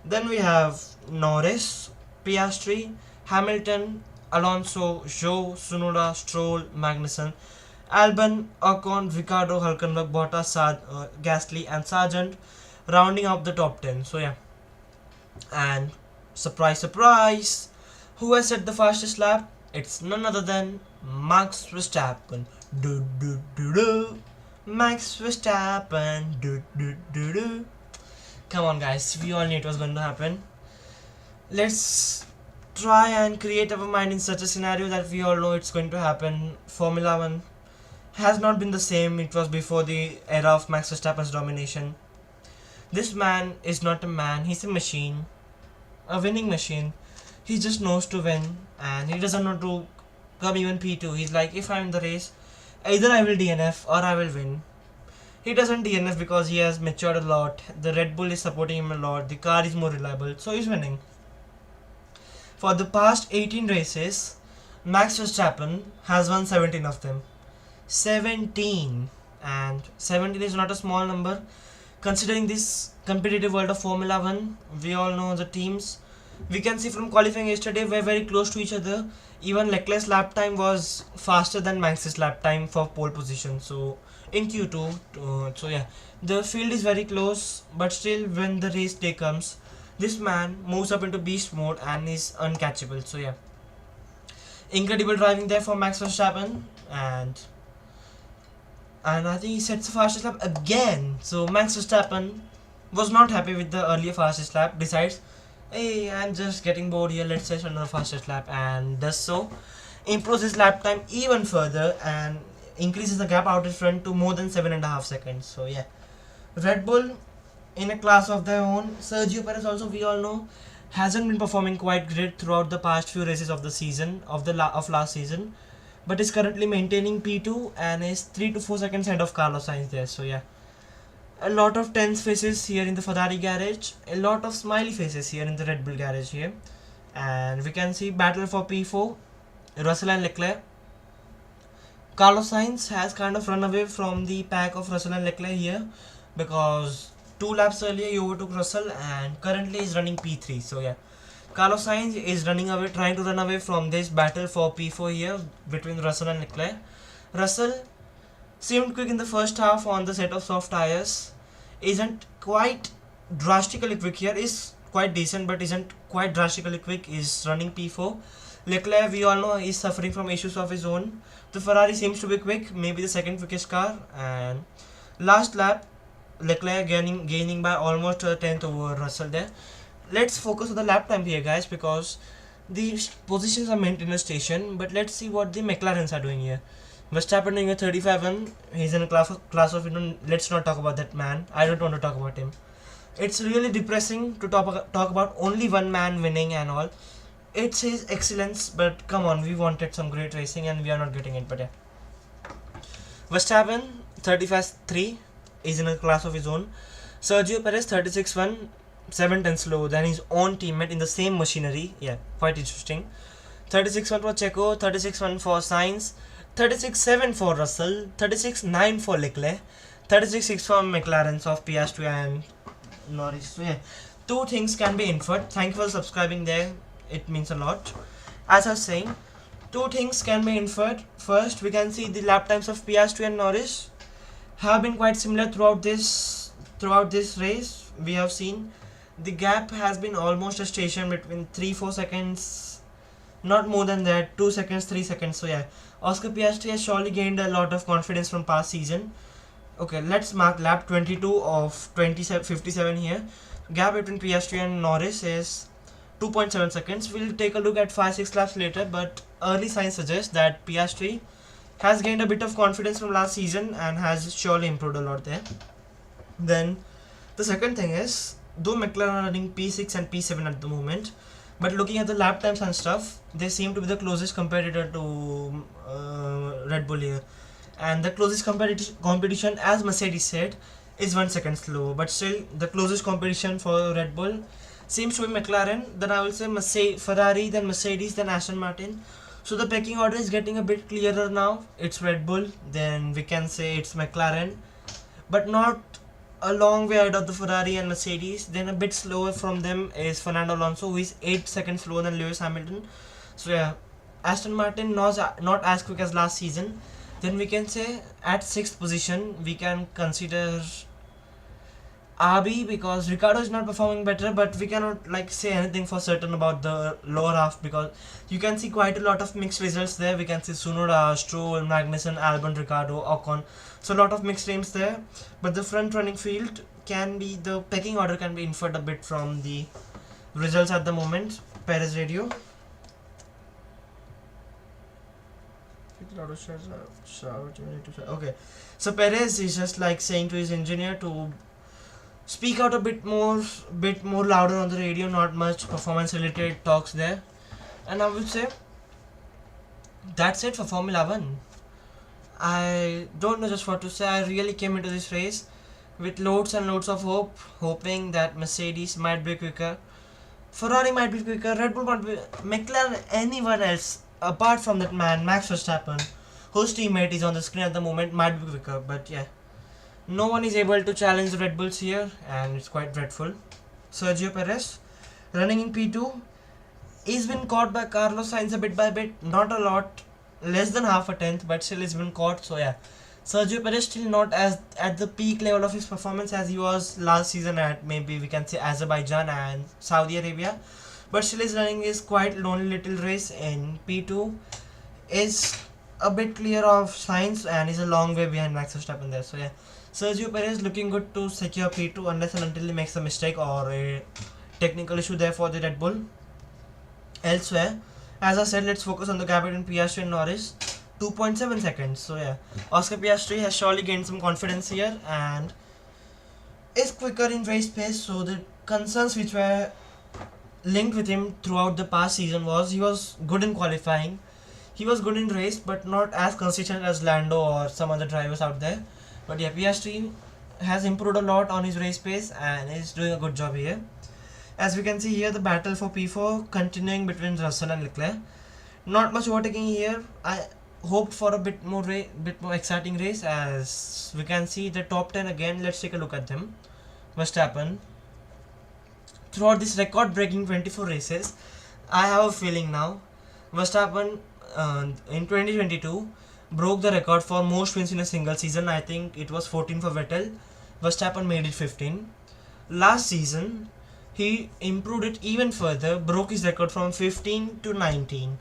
A: Then we have Norris, Piastri, Hamilton, Alonso, Zhou, Tsunoda, Stroll, Magnussen, Albon, Ocon, Ricciardo, Hülkenberg, Bottas, Gasly and Sargent, rounding up the top 10. So yeah, and surprise surprise, who has set the fastest lap? It's none other than Max Verstappen. Do do do do. Max Verstappen. Do do do do. Come on guys, we all knew it was going to happen. Let's try and create our mind in such a scenario that we all know it's going to happen. Formula 1 has not been the same it was before the era of Max Verstappen's domination. This man is not a man, he's a machine. A winning machine. He just knows to win and he doesn't know to come even P2. He's like, if I'm in the race, either I will DNF or I will win. He doesn't DNF because he has matured a lot. The Red Bull is supporting him a lot. The car is more reliable, so he's winning. For the past 18 races, Max Verstappen has won 17 of them. 17! And 17 is not a small number. Considering this competitive world of Formula 1, we all know the teams. We can see from qualifying yesterday, we're very close to each other. Even Leclerc's lap time was faster than Max's lap time for pole position. So in Q2, so yeah, the field is very close. But still, when the race day comes, this man moves up into beast mode and is uncatchable. So yeah, incredible driving there for Max Verstappen, and I think he sets the fastest lap again. So Max Verstappen was not happy with the earlier fastest lap. Decides, hey, I'm just getting bored here, let's set another fastest lap, and does so. Improves his lap time even further and increases the gap out in front to more than 7.5 seconds. So yeah, Red Bull in a class of their own. Sergio Perez also, we all know, hasn't been performing quite great throughout the past few races of the season, of last season, but is currently maintaining P2 and is 3 to 4 seconds ahead of Carlos Sainz there. So yeah, a lot of tense faces here in the Ferrari garage, a lot of smiley faces here in the Red Bull garage here, and we can see battle for P4, Russell and Leclerc. Carlos Sainz has kind of run away from the pack of Russell and Leclerc here because 2 laps earlier he overtook Russell and currently is running P3. So yeah, Carlos Sainz is running away, trying to run away from this battle for P4 here between Russell and Leclerc. Russell seemed quick in the first half on the set of soft tires. Isn't quite drastically quick here. Is quite decent but isn't quite drastically quick. Is running P4. Leclerc, we all know, is suffering from issues of his own. The Ferrari seems to be quick, maybe the second quickest car. And last lap, Leclerc gaining by almost a tenth over Russell there. Let's focus on the lap time here, guys, because the positions are meant in a station. But let's see what the McLarens are doing here. Verstappen doing a 35-1. He's in a class of let's not talk about that man. I don't want to talk about him. It's really depressing to talk about only one man winning and all. It's his excellence, but come on, we wanted some great racing and we are not getting it. But yeah, Verstappen 35-3 is in a class of his own. Sergio Perez 36-1, 7 tenths lower than his own teammate in the same machinery. Yeah, quite interesting. 36-1 for Checo, 36-1 for Sainz, 36-7 for Russell, 36-9 for Leclerc, 36-6 for McLarens of Piastri and Norris. So yeah, 2 things can be inferred. Thank you for subscribing there. It means a lot. As I was saying, 2 things can be inferred. First, we can see the lap times of Piastri and Norris have been quite similar throughout this race. We have seen the gap has been almost a station between 3-4 seconds, not more than that, 2 seconds, 3 seconds. So yeah, Oscar Piastri has surely gained a lot of confidence from past season. Okay, let's mark lap 22 of 57 here. Gap between Piastri and Norris is 2.7 seconds. We'll take a look at 5-6 laps later, but early signs suggest that Piastri has gained a bit of confidence from last season and has surely improved a lot there. Then the second thing is, though McLaren are running P6 and P7 at the moment, but looking at the lap times and stuff, they seem to be the closest competitor to Red Bull here. And the closest competition, as Mercedes said, is 1 second slow. But still, the closest competition for Red Bull seems to be McLaren. Then I will say Ferrari, then Mercedes, then Aston Martin. So the pecking order is getting a bit clearer now. It's Red Bull, then we can say it's McLaren, but not a long way ahead of the Ferrari and Mercedes. Then a bit slower from them is Fernando Alonso, who is 8 seconds slower than Lewis Hamilton. So yeah, Aston Martin not as quick as last season. Then we can say at 6th position we can consider RB, because Ricardo is not performing better, but we cannot like say anything for certain about the lower half, because you can see quite a lot of mixed results there. We can see Tsunoda, Stroll, Magnussen, Albon, Ricardo, Ocon, so a lot of mixed names there. But the front running field can be, the pecking order can be inferred a bit from the results at the moment. Perez radio. Okay, so Perez is just like saying to his engineer to speak out a bit more louder on the radio. Not much performance related talks there. And I would say that's it for Formula 1. I don't know just what to say. I really came into this race with loads and loads of hope, hoping that Mercedes might be quicker, Ferrari might be quicker, Red Bull might be, McLaren, anyone else apart from that man Max Verstappen, whose teammate is on the screen at the moment, might be quicker. But yeah, no one is able to challenge the Red Bulls here, and it's quite dreadful. Sergio Perez, running in P2, he's been caught by Carlos Sainz a bit by bit, not a lot, less than half a tenth, but still he's been caught. So yeah, Sergio Perez still not as at the peak level of his performance as he was last season at, maybe we can say, Azerbaijan and Saudi Arabia, but still his running is quite lonely little race in P2, is a bit clear of Sainz and is a long way behind Max Verstappen there. So yeah, Sergio Perez looking good to secure P2 unless and until he makes a mistake or a technical issue there for the Red Bull. Elsewhere, as I said, let's focus on the gap between Piastri and Norris. 2.7 seconds. So yeah, Oscar Piastri has surely gained some confidence here and is quicker in race pace. So the concerns which were linked with him throughout the past season was he was good in qualifying, he was good in race, but not as consistent as Lando or some other drivers out there. But yeah, Piastri has improved a lot on his race pace and is doing a good job here. As we can see here, the battle for P4 continuing between Russell and Leclerc. Not much overtaking here. I hoped for a bit more exciting race. As we can see the top 10 again. Let's take a look at them. Verstappen, throughout this record-breaking 24 races, I have a feeling now Verstappen in 2022 broke the record for most wins in a single season. I think it was 14 for Vettel. Verstappen made it 15. Last season he improved it even further, broke his record from 15 to 19.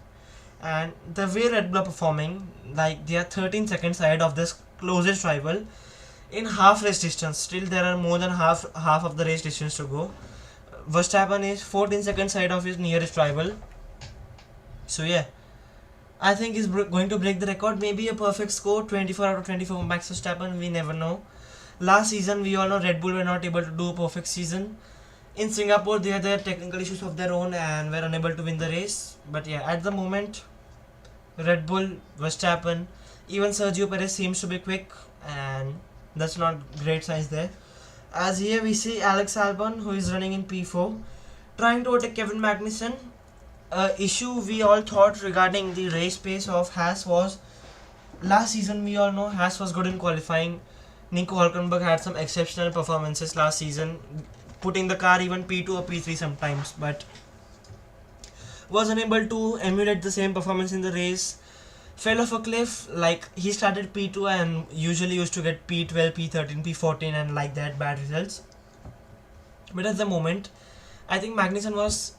A: And the way Red Bull are performing, like they are 13 seconds ahead of this closest rival in half race distance. Still there are more than half of the race distance to go. Verstappen is 14 seconds ahead of his nearest rival. So yeah, I think he's going to break the record. Maybe a perfect score, 24 out of 24 Max Verstappen, we never know. Last season we all know Red Bull were not able to do a perfect season. In Singapore they had their technical issues of their own and were unable to win the race. But yeah, at the moment Red Bull, Verstappen, even Sergio Perez seems to be quick, and that's not great signs there. As here we see Alex Albon, who is running in P4, trying to overtake Kevin Magnussen. Issue we all thought regarding the race pace of Haas was, last season we all know Haas was good in qualifying. Nico Hülkenberg had some exceptional performances last season, putting the car even P2 or P3 sometimes, but was unable to emulate the same performance in the race. Fell off a cliff, like he started P2 and usually used to get P12, P13, P14 and like that, bad results. But at the moment, I think Magnussen was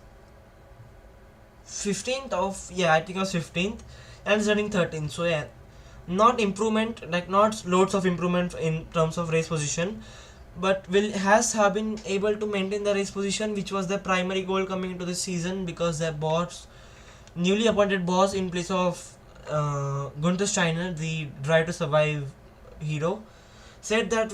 A: 15th of, yeah, I think it was 15th and is running 13th. So yeah, not improvement, like not loads of improvement in terms of race position, but will has have been able to maintain the race position, which was their primary goal coming into this season, because their boss, newly appointed boss in place of Gunther Steiner, the Drive to Survive hero, said that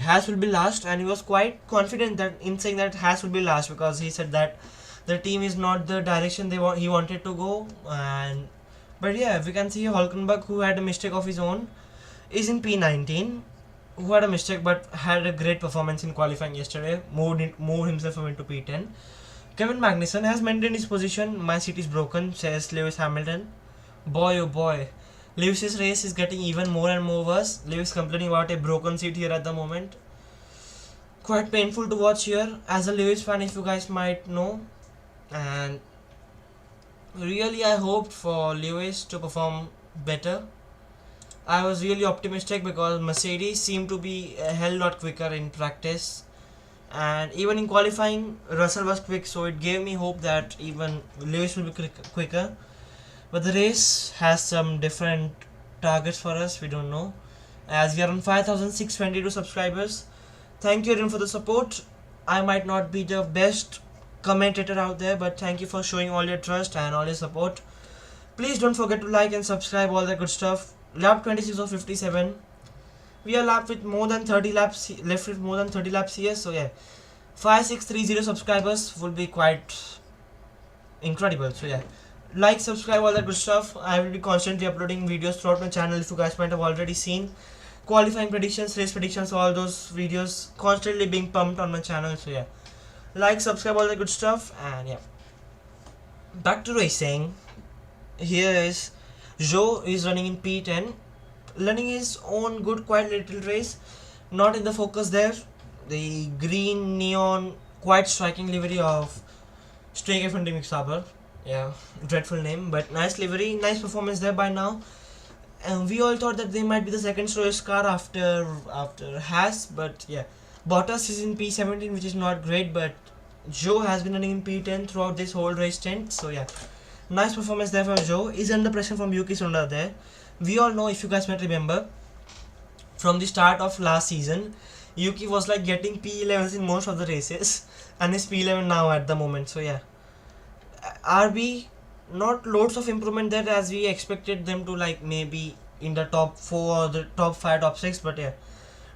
A: Haas will be last, and he was quite confident that in saying that Haas will be last, because he said that the team is not the direction he wanted to go. And but yeah, we can see Hulkenberg, who had a mistake of his own, is in P19, who had a mistake but had a great performance in qualifying yesterday, moved himself into P10. Kevin Magnussen has maintained his position. My seat is broken, says Lewis Hamilton. Boy, oh boy. Lewis's race is getting even more and more worse. Lewis complaining about a broken seat here at the moment. Quite painful to watch here, as a Lewis fan, if you guys might know. And really, I hoped for Lewis to perform better. I was really optimistic because Mercedes seemed to be a hell lot quicker in practice, and even in qualifying Russell was quick, so it gave me hope that even Lewis will be quicker. But the race has some different targets for us, we don't know, as we are on 5,622 subscribers. Thank you everyone for the support. I might not be the best commentator out there, but thank you for showing all your trust and all your support. Please don't forget to like and subscribe, all that good stuff. Lap 26 of 57. We are left with more than 30 laps here, so yeah, 5630 subscribers will be quite incredible. So yeah, like, subscribe, all that good stuff. I will be constantly uploading videos throughout my channel. If you guys might have already seen qualifying predictions, race predictions, all those videos constantly being pumped on my channel. So yeah, like, subscribe, all that good stuff. And yeah, back to racing. Here is Joe is running in P10, running his own good quite little race, not in the focus there. The green neon, quite striking livery of Stray from Dimix Saber. Yeah, dreadful name, but nice livery, nice performance there by now. And we all thought that they might be the second slowest car after Haas, but yeah, Bottas is in P17, which is not great, but Joe has been running in P10 throughout this whole race stint. So yeah, nice performance there for Joe. Is under pressure from Yuki Tsunoda there. We all know, if you guys might remember, from the start of last season, Yuki was like getting P11s in most of the races, and is P11 now at the moment. So yeah, RB, not loads of improvement there as we expected them to, like maybe in the top 4 or the top 5, top 6, but yeah,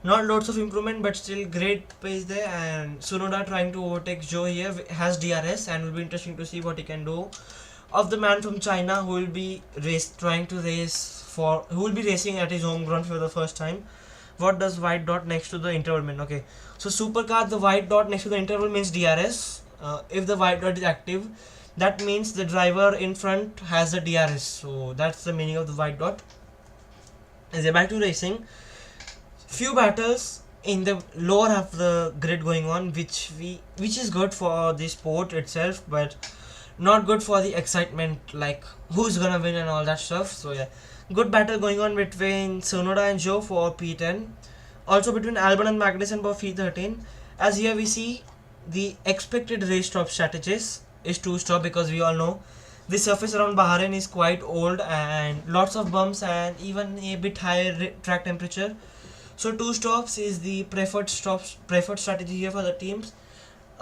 A: not loads of improvement, but still great pace there. And Tsunoda trying to overtake Joe here, has DRS, and will be interesting to see what he can do. Of the man from China who will be racing at his home ground for the first time. What does white dot next to the interval mean? Okay, so supercar, the white dot next to the interval means DRS. If the white dot is active, that means the driver in front has the DRS. So that's the meaning of the white dot. As back to racing, few battles in the lower half of the grid going on, which is good for the sport itself, but not good for the excitement, like who's gonna win and all that stuff. So yeah, good battle going on between Tsunoda and Joe for P10, also between Albon and Magnussen for P13. As here we see the expected race stop strategies is 2 stop, because we all know the surface around Bahrain is quite old and lots of bumps and even a bit higher track temperature. So 2 stops is the preferred strategy here for the teams.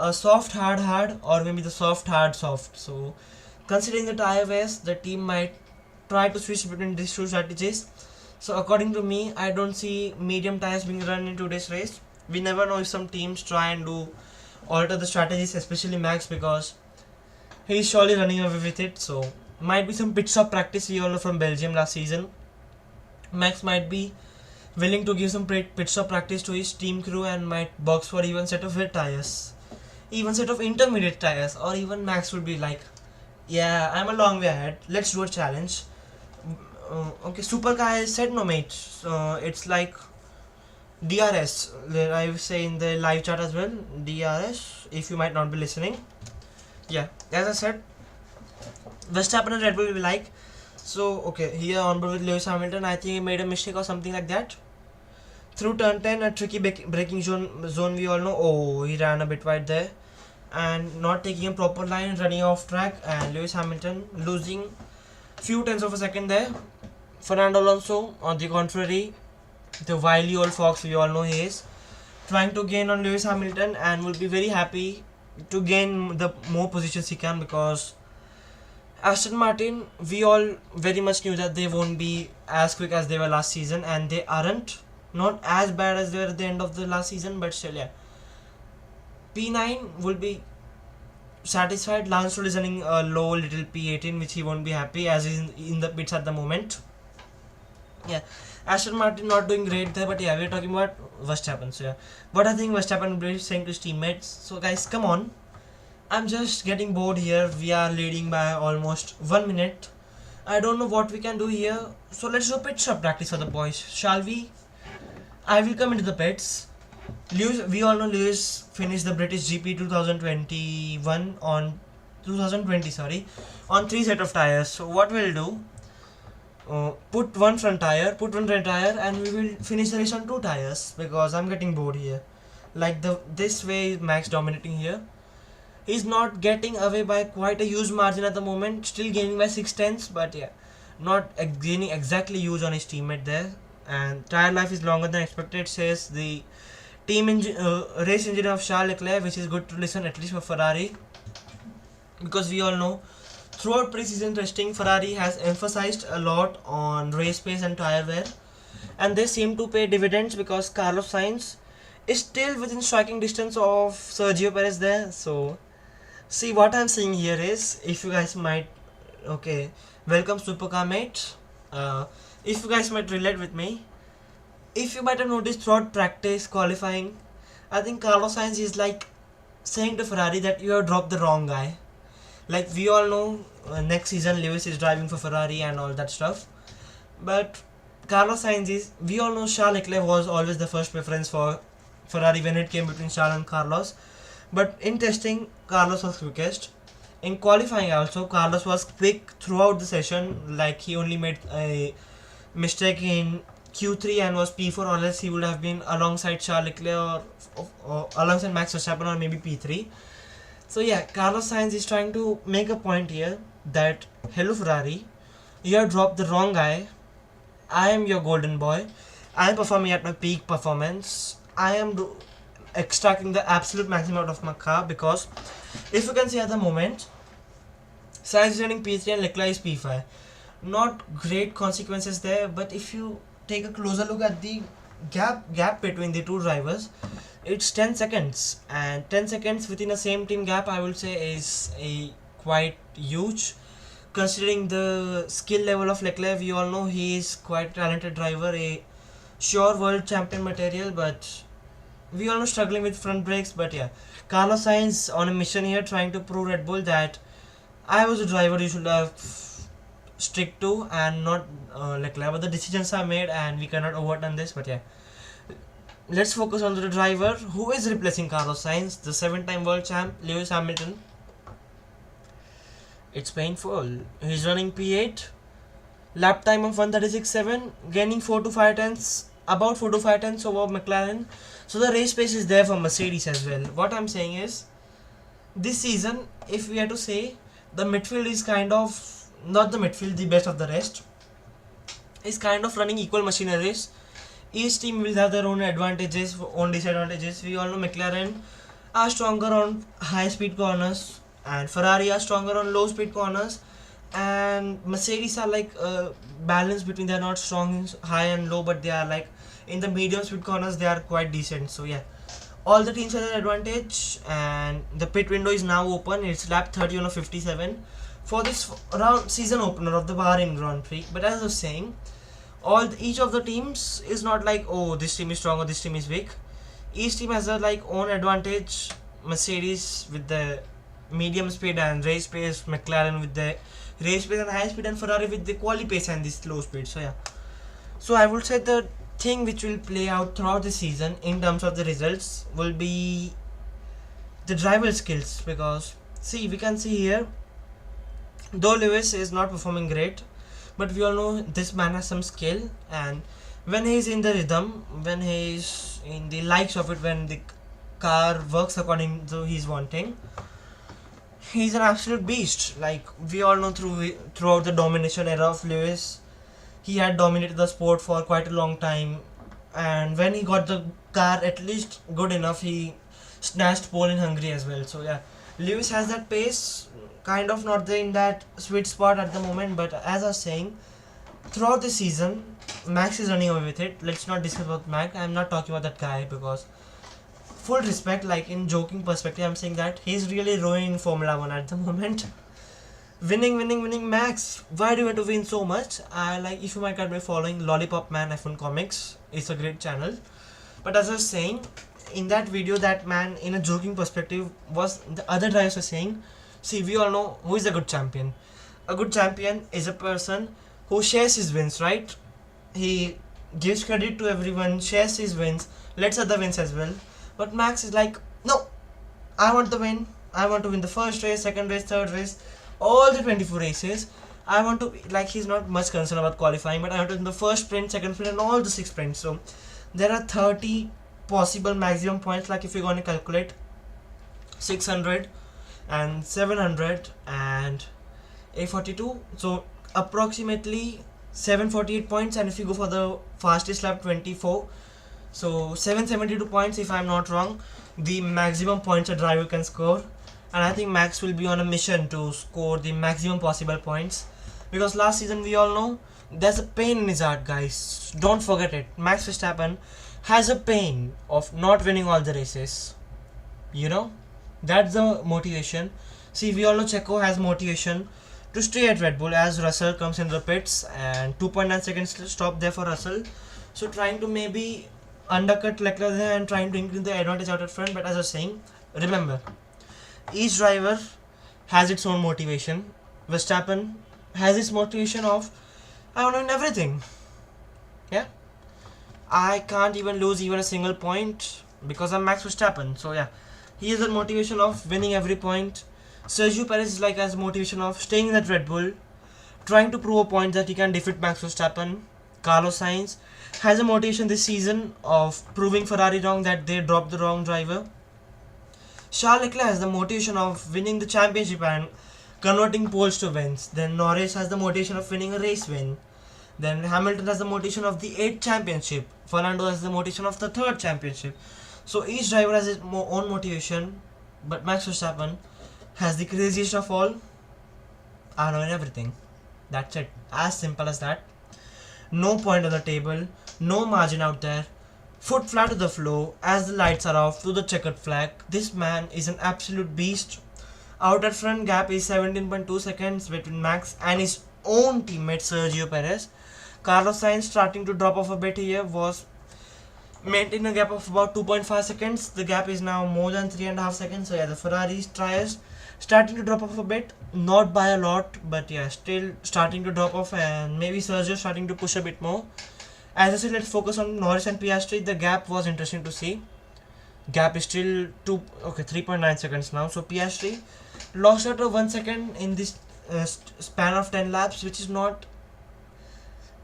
A: A soft hard, or maybe the soft hard soft. So considering the tire wears, the team might try to switch between these 2 strategies. So according to me, I don't see medium tires being run in today's race. We never know if some teams try and alter the strategies, especially Max, because he's surely running away with it. So might be some pit stop practice. We all know from Belgium last season, Max might be willing to give some pit stop practice to his team crew and might box for even set of wet tires, even set of intermediate tires, or even Max would be like, yeah, I'm a long way ahead, let's do a challenge. Okay, Supercar said no mate, it's like DRS, I say in the live chat as well, DRS, if you might not be listening. Yeah, as I said, Verstappen and Red Bull will be like, so okay, here on board with Lewis Hamilton, I think he made a mistake or something like that. Through turn 10, a tricky braking zone, we all know. Oh, he ran a bit wide there and not taking a proper line, running off track, and Lewis Hamilton losing few tenths of a second there. Fernando Alonso, on the contrary, the wily old fox we all know he is, trying to gain on Lewis Hamilton and will be very happy to gain the more positions he can, because Aston Martin, we all very much knew that they won't be as quick as they were last season, and they aren't. Not as bad as they were at the end of the last season, but still, yeah. P9 will be satisfied. Lance Stroll is running a low little P18, which he won't be happy as he's in the pits at the moment. Yeah, Aston Martin not doing great there, but yeah, we're talking about Verstappen. So yeah, what I think Verstappen will be saying to his teammates. So guys, come on. I'm just getting bored here. We are leading by almost 1 minute. I don't know what we can do here. So let's do pit stop practice for the boys, shall we? I will come into the pits. Lewis, we all know Lewis finished the British GP 2021 on 2020, sorry, on 3 set of tires. So what we'll do? Put one front tire, and we will finish the race on 2 tires, because I'm getting bored here. Like this way, Max dominating here. He's not getting away by quite a huge margin at the moment, still gaining by 6/10, but yeah, not gaining exactly huge on his teammate there. And tire life is longer than expected, says the race engineer of Charles Leclerc, which is good to listen, at least for Ferrari, because we all know throughout pre-season testing, Ferrari has emphasized a lot on race pace and tire wear, and they seem to pay dividends, because Carlos Sainz is still within striking distance of Sergio Perez there. So see, what I'm saying here is, if you guys might, okay, welcome Supercar mate, if you guys might relate with me, if you might have noticed throughout practice, qualifying, I think Carlos Sainz is like saying to Ferrari that you have dropped the wrong guy. Like we all know, next season Lewis is driving for Ferrari and all that stuff, but Carlos Sainz is, we all know Charles Leclerc was always the first preference for Ferrari when it came between Charles and Carlos, but in testing Carlos was quickest. In qualifying also, Carlos was quick throughout the session, like he only made a mistake in Q3 and was P4, or else he would have been alongside Charles Leclerc or alongside Max Verstappen, or maybe P3. So yeah, Carlos Sainz is trying to make a point here that, hello Ferrari, you have dropped the wrong guy. I am your golden boy. I am performing at my peak performance. I am extracting the absolute maximum out of my car, because if you can see at the moment, Sainz is running P3 and Leclerc is P5. Not great consequences there, but if you take a closer look at the gap between the two drivers, it's 10 seconds, and 10 seconds within a same team gap, I will say, is a quite huge, considering the skill level of Leclerc. We all know he is quite a talented driver, a sure world champion material, but we all know struggling with front brakes. But yeah, Carlos Sainz on a mission here, trying to prove Red Bull that I was a driver you should have stick to, and not Leclerc. But the decisions are made and we cannot overturn this. But yeah, let's focus on the driver who is replacing Carlos Sainz, the 7-time world champ Lewis Hamilton. It's painful. He's running P8, lap time of 1:36.7, gaining 4 to 5 tenths, about 4 to 5 tenths over McLaren. So the race pace is there for Mercedes as well. What I'm saying is, this season, if we had to say, the midfield is kind of, not the midfield, the best of the rest, is kind of running equal machineries. Each team will have their own advantages, own disadvantages. We all know McLaren are stronger on high speed corners, and Ferrari are stronger on low speed corners, and Mercedes are like balanced between, they are not strong in high and low, but they are like in the medium speed corners they are quite decent. So yeah, all the teams have an advantage, and the pit window is now open. It's lap 31 of 57 for this round season opener of the Bahrain Grand Prix. But as I was saying, each of the teams is not like, oh, this team is strong or this team is weak. Each team has a like own advantage. Mercedes with the medium speed and race pace, McLaren with the race pace and high speed, and Ferrari with the quali pace and the slow speed. So yeah, so I would say the thing which will play out throughout the season in terms of the results will be the driver skills, because see, we can see here, though Lewis is not performing great, but we all know this man has some skill, and when he is in the rhythm, when he is in the likes of it, when the car works according to his wanting, he's an absolute beast. Like we all know, throughout the domination era of Lewis, he had dominated the sport for quite a long time, and when he got the car at least good enough. He snatched pole in Hungary as well. So yeah, Lewis has that pace, kind of not in that sweet spot at the moment. But as I was saying, throughout the season, Max is running away with it. Let's not discuss about Max. I'm not talking about that guy because full respect, like in joking perspective, I'm saying that he's really ruining Formula One at the moment. Winning, winning, winning, Max. Why do you want to win so much? I like, if you might have been following Lollipop Man F1 Comics, it's a great channel. But as I was saying, in that video, that man, in a joking perspective, was the other drivers were saying, see, we all know who is a good champion. A good champion is a person who shares his wins, right? He gives credit to everyone, shares his wins, lets other wins as well. But Max is like, no, I want the win. I want to win the first race, second race, third race, all the 24 races. I want to, like, he's not much concerned about qualifying, but I want to win the first sprint, second sprint, and all the 6 sprints. So there are 30 possible maximum points. Like if you're going to calculate 600 and 700 and 842, so approximately 748 points. And if you go for the fastest lap, 24, so 772 points if I'm not wrong, the maximum points a driver can score. And I think Max will be on a mission to score the maximum possible points, because last season we all know there's a pain in his heart, guys. Don't forget it. Max Verstappen has a pain of not winning all the races. You know, that's the motivation. See, we all know Checo has motivation to stay at Red Bull as Russell comes in the pits, and 2.9 seconds stop there for Russell. So trying to maybe undercut Leclerc there and trying to increase the advantage out at front. But as I was saying, remember, each driver has its own motivation. Verstappen has its motivation of, I want to win everything. Yeah, I can't even lose even a single point because I'm Max Verstappen. So yeah, he has a motivation of winning every point. Sergio Perez is like as motivation of staying in that Red Bull, trying to prove a point that he can defeat Max Verstappen. Carlos Sainz has a motivation this season of proving Ferrari wrong, that they dropped the wrong driver. Charles Leclerc has the motivation of winning the championship and converting poles to wins. Then Norris has the motivation of winning a race win. Then Hamilton has the motivation of the 8th championship. Fernando has the motivation of the 3rd championship. So each driver has his own motivation, but Max Verstappen has the craziest of all. I know everything. That's it. As simple as that. No point on the table, no margin out there. Foot flat to the floor as the lights are off to the checkered flag. This man is an absolute beast. Out at front, gap is 17.2 seconds between Max and his own teammate Sergio Perez. Carlos Sainz starting to drop off a bit here, was maintaining a gap of about 2.5 seconds. The gap is now more than 3.5 seconds. So yeah, the Ferrari's tires starting to drop off a bit, not by a lot, but yeah, still starting to drop off, and maybe Sergio starting to push a bit more. As I said, let's focus on Norris and Piastri. The gap was interesting to see. Gap is still 3.9 seconds now. So Piastri lost out of 1 second in this span of 10 laps, which is not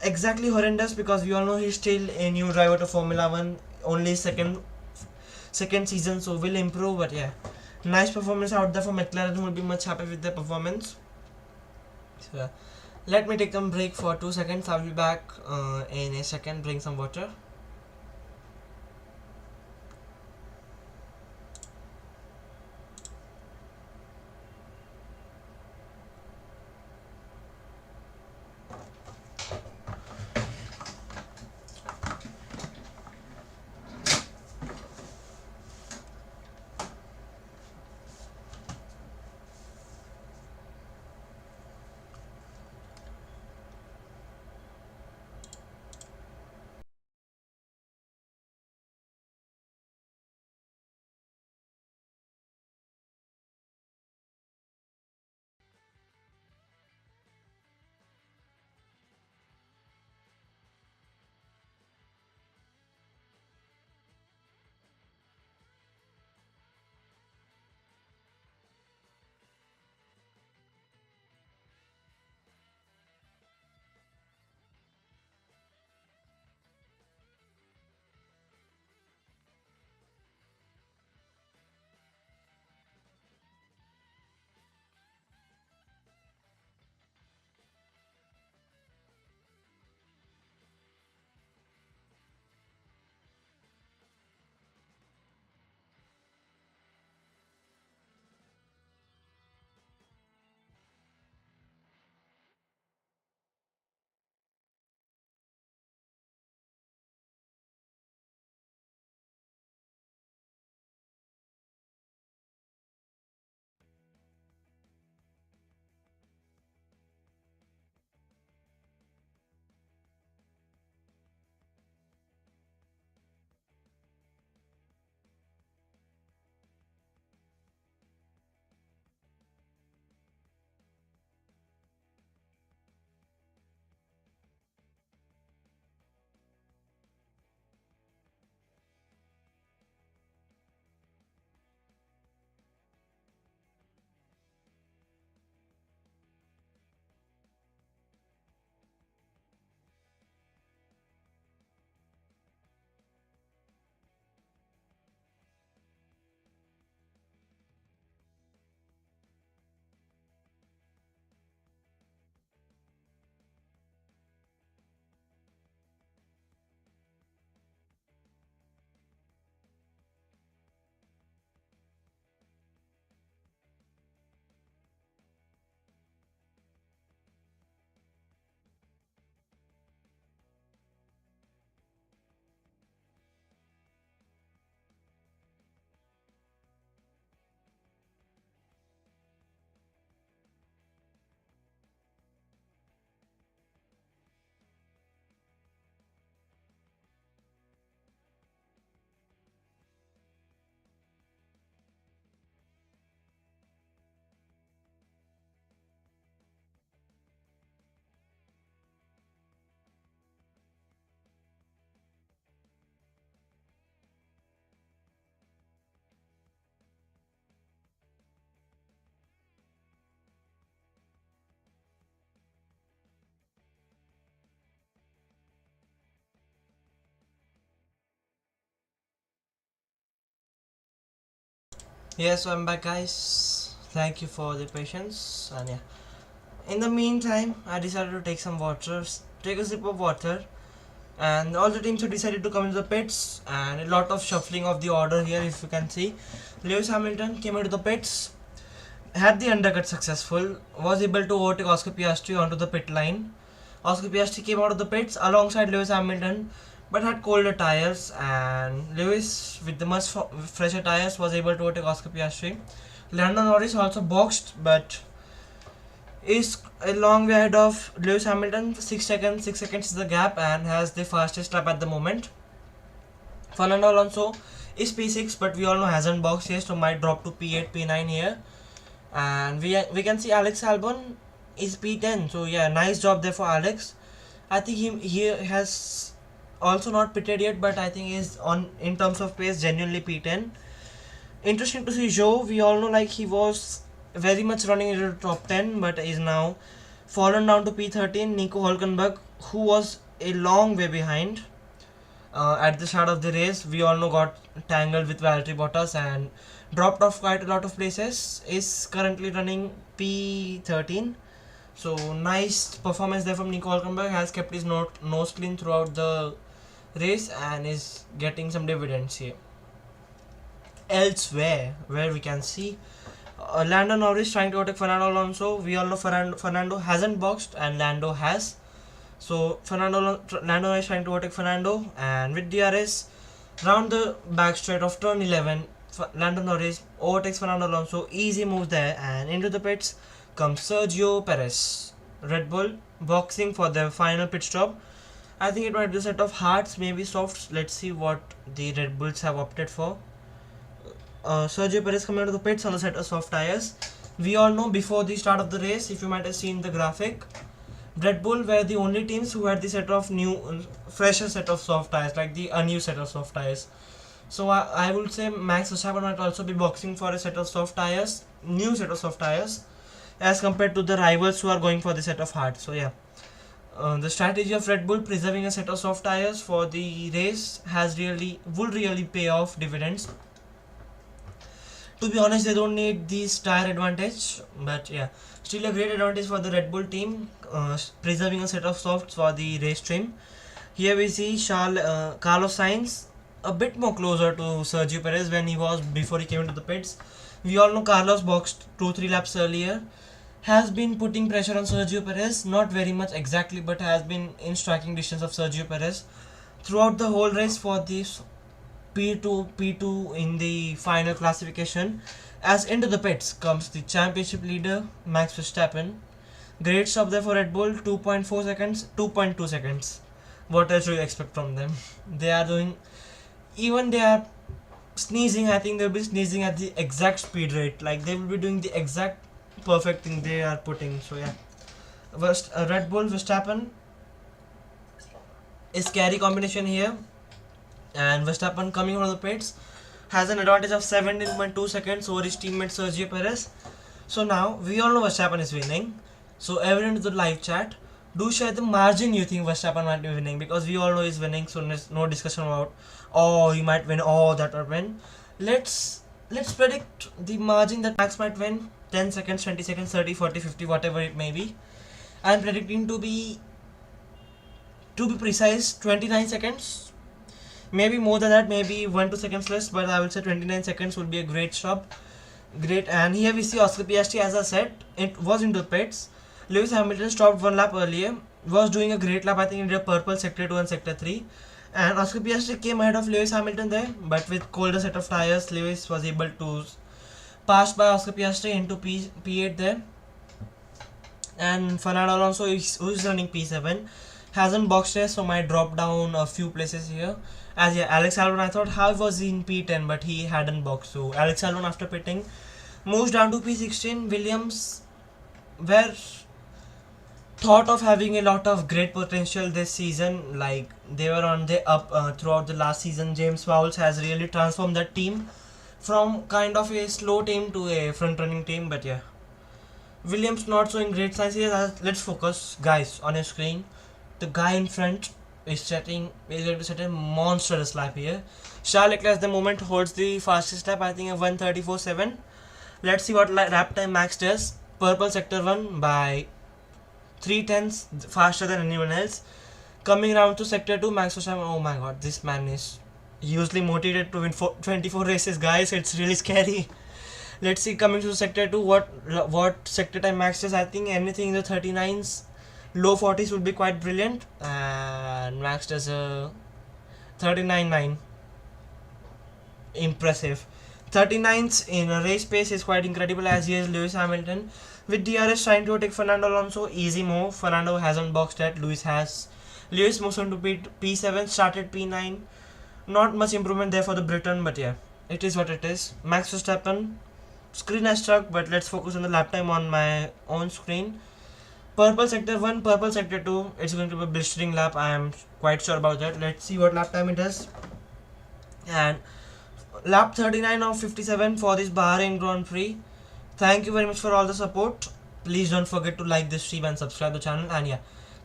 A: exactly horrendous because we all know he's still a new driver to Formula One, only second season, so will improve. But yeah, nice performance out there for McLaren. Will be much happy with their performance. So yeah, let me take a break for 2 seconds. I'll be back in a second. Bring some water. Yeah, so I'm back, guys. Thank you for the patience. And yeah, in the meantime, I decided to take some water, take a sip of water, and all the teams have decided to come into the pits. And a lot of shuffling of the order here, if you can see. Lewis Hamilton came into the pits, had the undercut successful, was able to overtake Oscar Piastri onto the pit line. Oscar Piastri came out of the pits alongside Lewis Hamilton, but had colder tires, and Lewis, with the much fresher tires, was able to overtake Oscar Piastri. Lando Norris also boxed, but is a long way ahead of Lewis Hamilton. 6 seconds. 6 seconds is the gap, and has the fastest lap at the moment. Fernando Alonso is P6, but we all know hasn't boxed yet, so might drop to P8, P9 here. And we can see Alex Albon is P10. So yeah, nice job there for Alex. I think he has also not pitted yet, but I think he's on in terms of pace genuinely P10. Interesting to see Joe. We all know like he was very much running into the top 10, but is now fallen down to P13. Nico Hulkenberg, who was a long way behind at the start of the race, we all know got tangled with Valtteri Bottas and dropped off quite a lot of places, is currently running P13. So nice performance there from Nico Hulkenberg, has kept his nose clean throughout the race and is getting some dividends here. Elsewhere, where we can see Lando Norris trying to attack Fernando Alonso. We all know Fernando hasn't boxed and Lando has. So Lando is trying to attack Fernando, and with DRS round the back straight of turn 11, Lando Norris overtakes Fernando Alonso. Easy move there, and into the pits comes Sergio Perez. Red Bull boxing for their final pit stop. I think it might be a set of hards, maybe softs. Let's see what the Red Bulls have opted for. Sergio Perez coming out of the pits on a set of soft tires. We all know before the start of the race, if you might have seen the graphic, Red Bull were the only teams who had the set of fresher set of soft tires, like the unused set of soft tires. So I would say Max Verstappen might also be boxing for a set of soft tires, new set of soft tires, as compared to the rivals who are going for the set of hard. So yeah, the strategy of Red Bull preserving a set of soft tires for the race will really pay off dividends. To be honest, they don't need this tire advantage, but yeah, still a great advantage for the Red Bull team, preserving a set of softs for the race trim. Here we see Carlos Sainz a bit more closer to Sergio Perez when he was before he came into the pits. We all know Carlos boxed 2-3 laps earlier, has been putting pressure on Sergio Perez, not very much exactly, but has been in striking distance of Sergio Perez throughout the whole race for this P2 in the final classification. As into the pits comes the championship leader Max Verstappen. Great stop there for Red Bull, 2.4 seconds, 2.2 seconds. What else do you expect from them? They are sneezing. I think they'll be sneezing at the exact speed rate. Like they will be doing the exact perfect thing they are putting. So yeah, Red Bull Verstappen is carry combination here, and Verstappen coming out of the pits has an advantage of 17.2 seconds over his teammate Sergio Perez. So now we all know Verstappen is winning. So everyone to the live chat, do share the margin you think Verstappen might be winning, because we all know he's winning. So there's no discussion about he might win, that might win. Let's predict the margin that Max might win. 10 seconds, 20 seconds, 30, 40, 50, whatever it may be. I'm predicting to be precise 29 seconds. Maybe more than that, maybe 1-2 seconds less, but I will say 29 seconds would be a great stop. Great. And here we see Oscar Piastri, as I said, it was into the pits. Lewis Hamilton stopped 1 lap earlier, was doing a great lap. I think he did a purple sector 2 and sector 3. And Oscar Piastri came ahead of Lewis Hamilton there, but with colder set of tires, Lewis was able to pass by Oscar Piastri into P8 there. And Fernando Alonso, who is running P7, hasn't boxed yet, so might drop down a few places here. As yeah, Alex Albon, I thought how was he in P10, but he hadn't boxed. So Alex Albon, after pitting, moves down to P16. Williams were thought of having a lot of great potential this season. Like they were on the up throughout the last season. James Vowles has really transformed that team from kind of a slow team to a front running team. But yeah, Williams not showing great signs here. Let's focus, guys, on your screen. The guy in front is going to set a monstrous lap here. Charles Leclerc at the moment holds the fastest lap, I think a 1:34.7. Let's see what lap time Max does. Purple sector 1 by 3/10 faster than anyone else. Coming round to sector 2, Max Verstappen, oh my god, this man is usually motivated to win 24 races, guys. It's really scary. Let's see, coming to sector 2, what sector time Max does. I think anything in the 39s, low 40s would be quite brilliant. And Max does a 39.9. Impressive. 39s in a race pace is quite incredible, as he is Lewis Hamilton. With DRS trying to overtake Fernando Alonso, easy move. Fernando hasn't boxed that, Lewis has. Lewis moves on to P7, started P9. Not much improvement there for the Briton, but yeah, it is what it is. Max Verstappen, screen has struck, but let's focus on the lap time on my own screen. Purple sector 1, purple sector 2, it's going to be a blistering lap, I am quite sure about that. Let's see what lap time it does. And lap 39 of 57 for this Bahrain Grand Prix. Thank you very much for all the support. Please don't forget to like this stream and subscribe to the channel. And yeah,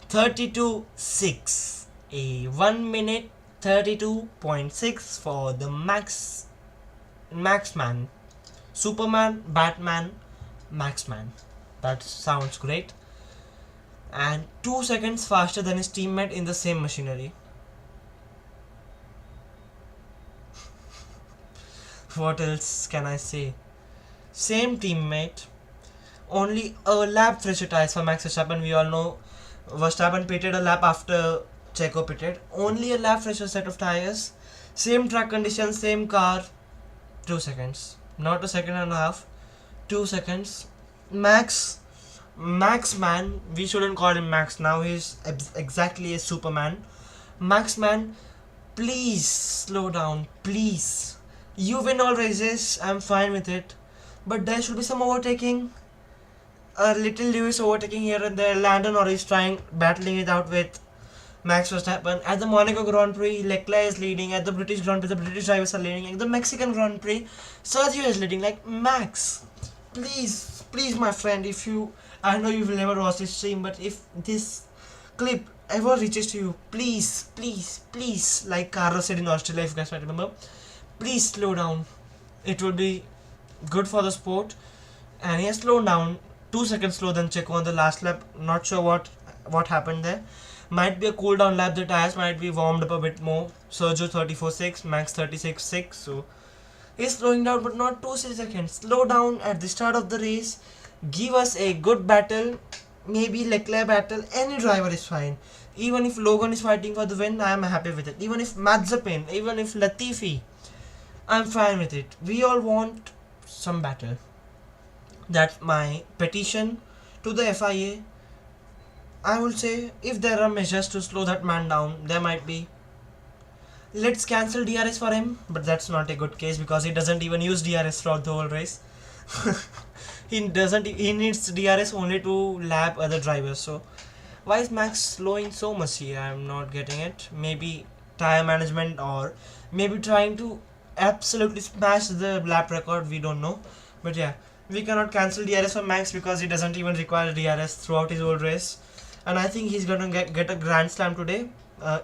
A: 32.6, a 1 minute 32.6 for the Max Man, Superman, Batman, Max Man. That sounds great. And 2 seconds faster than his teammate in the same machinery. What else can I say? Same teammate, only a lap fresher tires for Max Verstappen. We all know Verstappen pitted a lap after Checo pitted. Only a lap fresher set of tires. Same track conditions, same car. 2 seconds. Not a second and a half. 2 seconds. Max Man. We shouldn't call him Max now. He's exactly a Superman. Max Man, please slow down. Please. You win all races. I'm fine with it. But there should be some overtaking. A little Lewis overtaking here and there. Lando Norris battling it out with Max Verstappen. At the Monaco Grand Prix, Leclerc is leading. At the British Grand Prix, the British drivers are leading. At the Mexican Grand Prix, Sergio is leading. Like, Max, please, my friend, I know you will never watch this stream, but if this clip ever reaches to you, please, like Carlos said in Australia, if you guys might remember, please slow down. It will be good for the sport. And he has slowed down 2 seconds slower than Checo on the last lap. Not sure what happened there. Might be a cool down lap. The tires might be warmed up a bit more. Sergio 34.6, Max 36.6. So he's slowing down, but not 2 seconds. Slow down at the start of the race. Give us a good battle. Maybe Leclerc battle. Any driver is fine. Even if Logan is fighting for the win, I am happy with it. Even if Mazepin, even if Latifi, I'm fine with it. We all want some battle. That's my petition to the FIA. I will say, if there are measures to slow that man down, there might be. Let's cancel DRS for him, but that's not a good case because he doesn't even use DRS throughout the whole race. He needs DRS only to lap other drivers. So why is Max slowing so much here? I'm not getting it. Maybe tire management, or maybe trying to absolutely smash the lap record, we don't know. But yeah, we cannot cancel DRS for Max because he doesn't even require DRS throughout his whole race. And I think he's gonna get a Grand Slam today.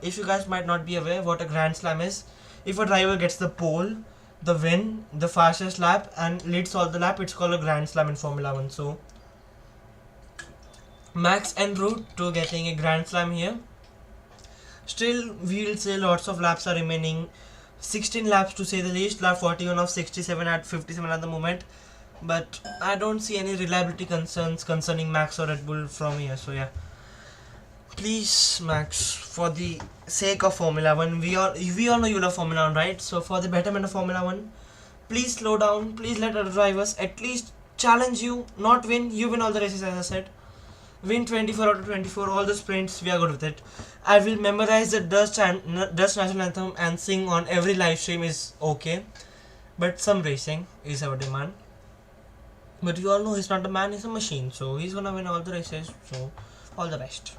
A: If you guys might not be aware what a Grand Slam is, if a driver gets the pole, the win, the fastest lap and leads all the lap, it's called a Grand Slam in Formula 1. So Max en route to getting a Grand Slam here. Still, we'll say lots of laps are remaining. 16 laps to say the least. Lap 41 of 67 at 57 at the moment. But I don't see any reliability concerns concerning Max or Red Bull from here. So yeah, please Max, for the sake of Formula 1, we all know you love Formula 1, right? So for the betterment of Formula 1, please slow down. Please let other drivers at least challenge you, not win. You win all the races, as I said. Win 24 out of 24, all the sprints, we are good with it. I will memorize the Dust National Anthem and sing on every live stream is okay. But some racing is our demand. But you all know he's not a man, he's a machine. So he's gonna win all the races. So all the best.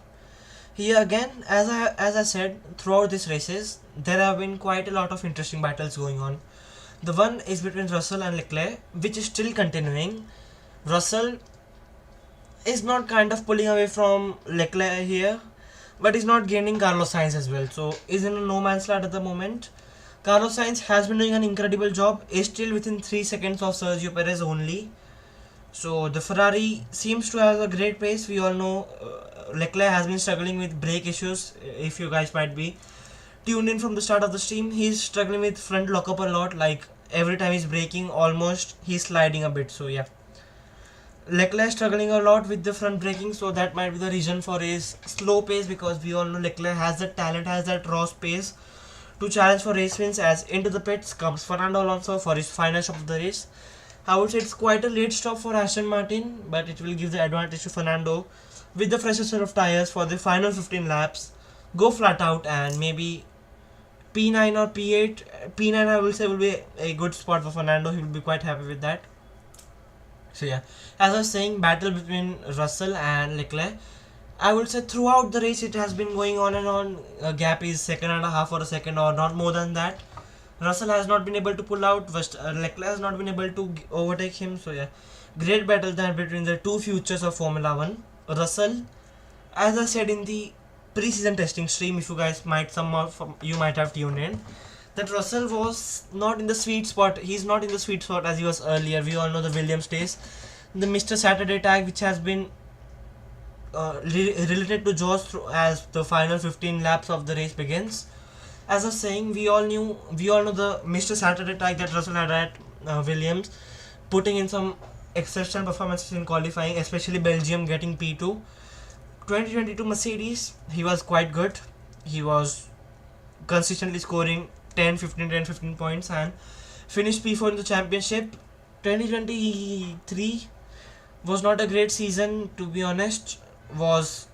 A: Here again, as I said, throughout these races, there have been quite a lot of interesting battles going on. The one is between Russell and Leclerc, which is still continuing. Russell is not kind of pulling away from Leclerc here, but he's not gaining Carlos Sainz as well. So he's in a no man's land at the moment. Carlos Sainz has been doing an incredible job. He's still within 3 seconds of Sergio Perez only. So the Ferrari seems to have a great pace. We all know Leclerc has been struggling with brake issues. If you guys might be tuned in from the start of the stream, he's struggling with front lockup a lot. Like every time he's braking, almost he's sliding a bit. So yeah, Leclerc struggling a lot with the front braking. So that might be the reason for his slow pace, because we all know Leclerc has that talent, has that raw pace to challenge for race wins. As into the pits comes Fernando Alonso for his final stop of the race. I would say it's quite a late stop for Aston Martin, but it will give the advantage to Fernando with the fresher set of tires for the final 15 laps. Go flat out and maybe P9 or P8. P9 I will say will be a good spot for Fernando. He will be quite happy with that. So yeah, as I was saying, battle between Russell and Leclerc. I would say throughout the race it has been going on and on. A gap is second and a half or a second or not more than that. Russell has not been able to pull out. Leclerc has not been able to overtake him. So yeah, great battle then between the two futures of Formula 1. Russell, as I said in the pre-season testing stream, if you guys might you might have tuned in, that Russell was not in the sweet spot. He's not in the sweet spot as he was earlier. We all know the Williams days, the Mr. Saturday tag, which has been related to Jaws as the final 15 laps of the race begins. As I was saying, we all know the Mr. Saturday tag that Russell had at Williams, putting in some exceptional performances in qualifying, especially Belgium getting P2. 2022 Mercedes, he was quite good. He was consistently scoring 10, 15 points and finished P4 in the championship. 2023 was not a great season, to be honest. He was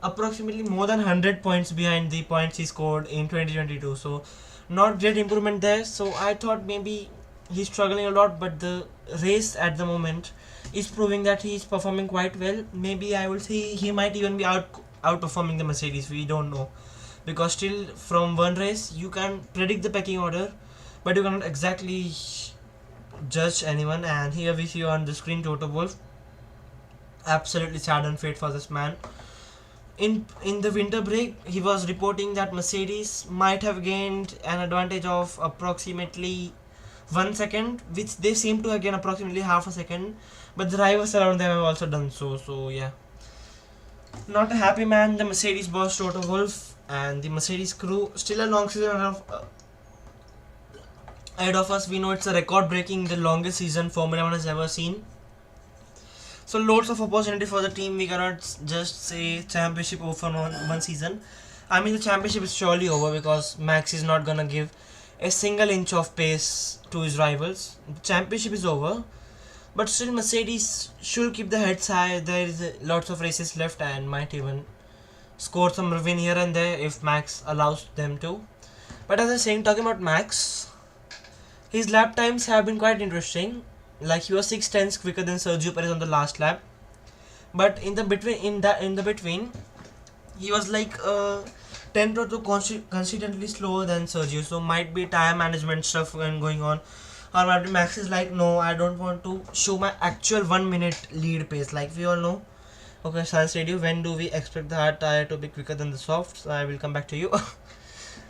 A: approximately more than 100 points behind the points he scored in 2022. So not great improvement there. So I thought maybe he's struggling a lot, but the race at the moment is proving that he's performing quite well. Maybe I will say he might even be outperforming the Mercedes. We don't know, because still from one race you can predict the pecking order, but you cannot exactly judge anyone. And here we see on the screen Toto Wolff. Absolutely sad and fate for this man. In the winter break, he was reporting that Mercedes might have gained an advantage of approximately 1 second, which they seem to have gained approximately half a second, but the drivers around them have also done so. So yeah, not a happy man, the Mercedes boss Toto Wolff and the Mercedes crew. Still a long season ahead of us. We know it's a record breaking, the longest season Formula 1 has ever seen. So loads of opportunity for the team. We cannot just say championship over for one season. I mean, the championship is surely over, because Max is not gonna give a single inch of pace to his rivals. The championship is over, but still Mercedes should keep the heads high. There is lots of races left and might even score some win here and there if Max allows them to. But as I was saying, talking about Max, his lap times have been quite interesting. Like he was 6 tenths quicker than Sergio Perez on the last lap, but in the between, he was like 10 or 2 consistently slower than Sergio. So might be tire management stuff going on, or might be Max is like, no, I don't want to show my actual 1 minute lead pace. Like we all know. Okay, Science Radio, when do we expect the hard tire to be quicker than the soft? So I will come back to you.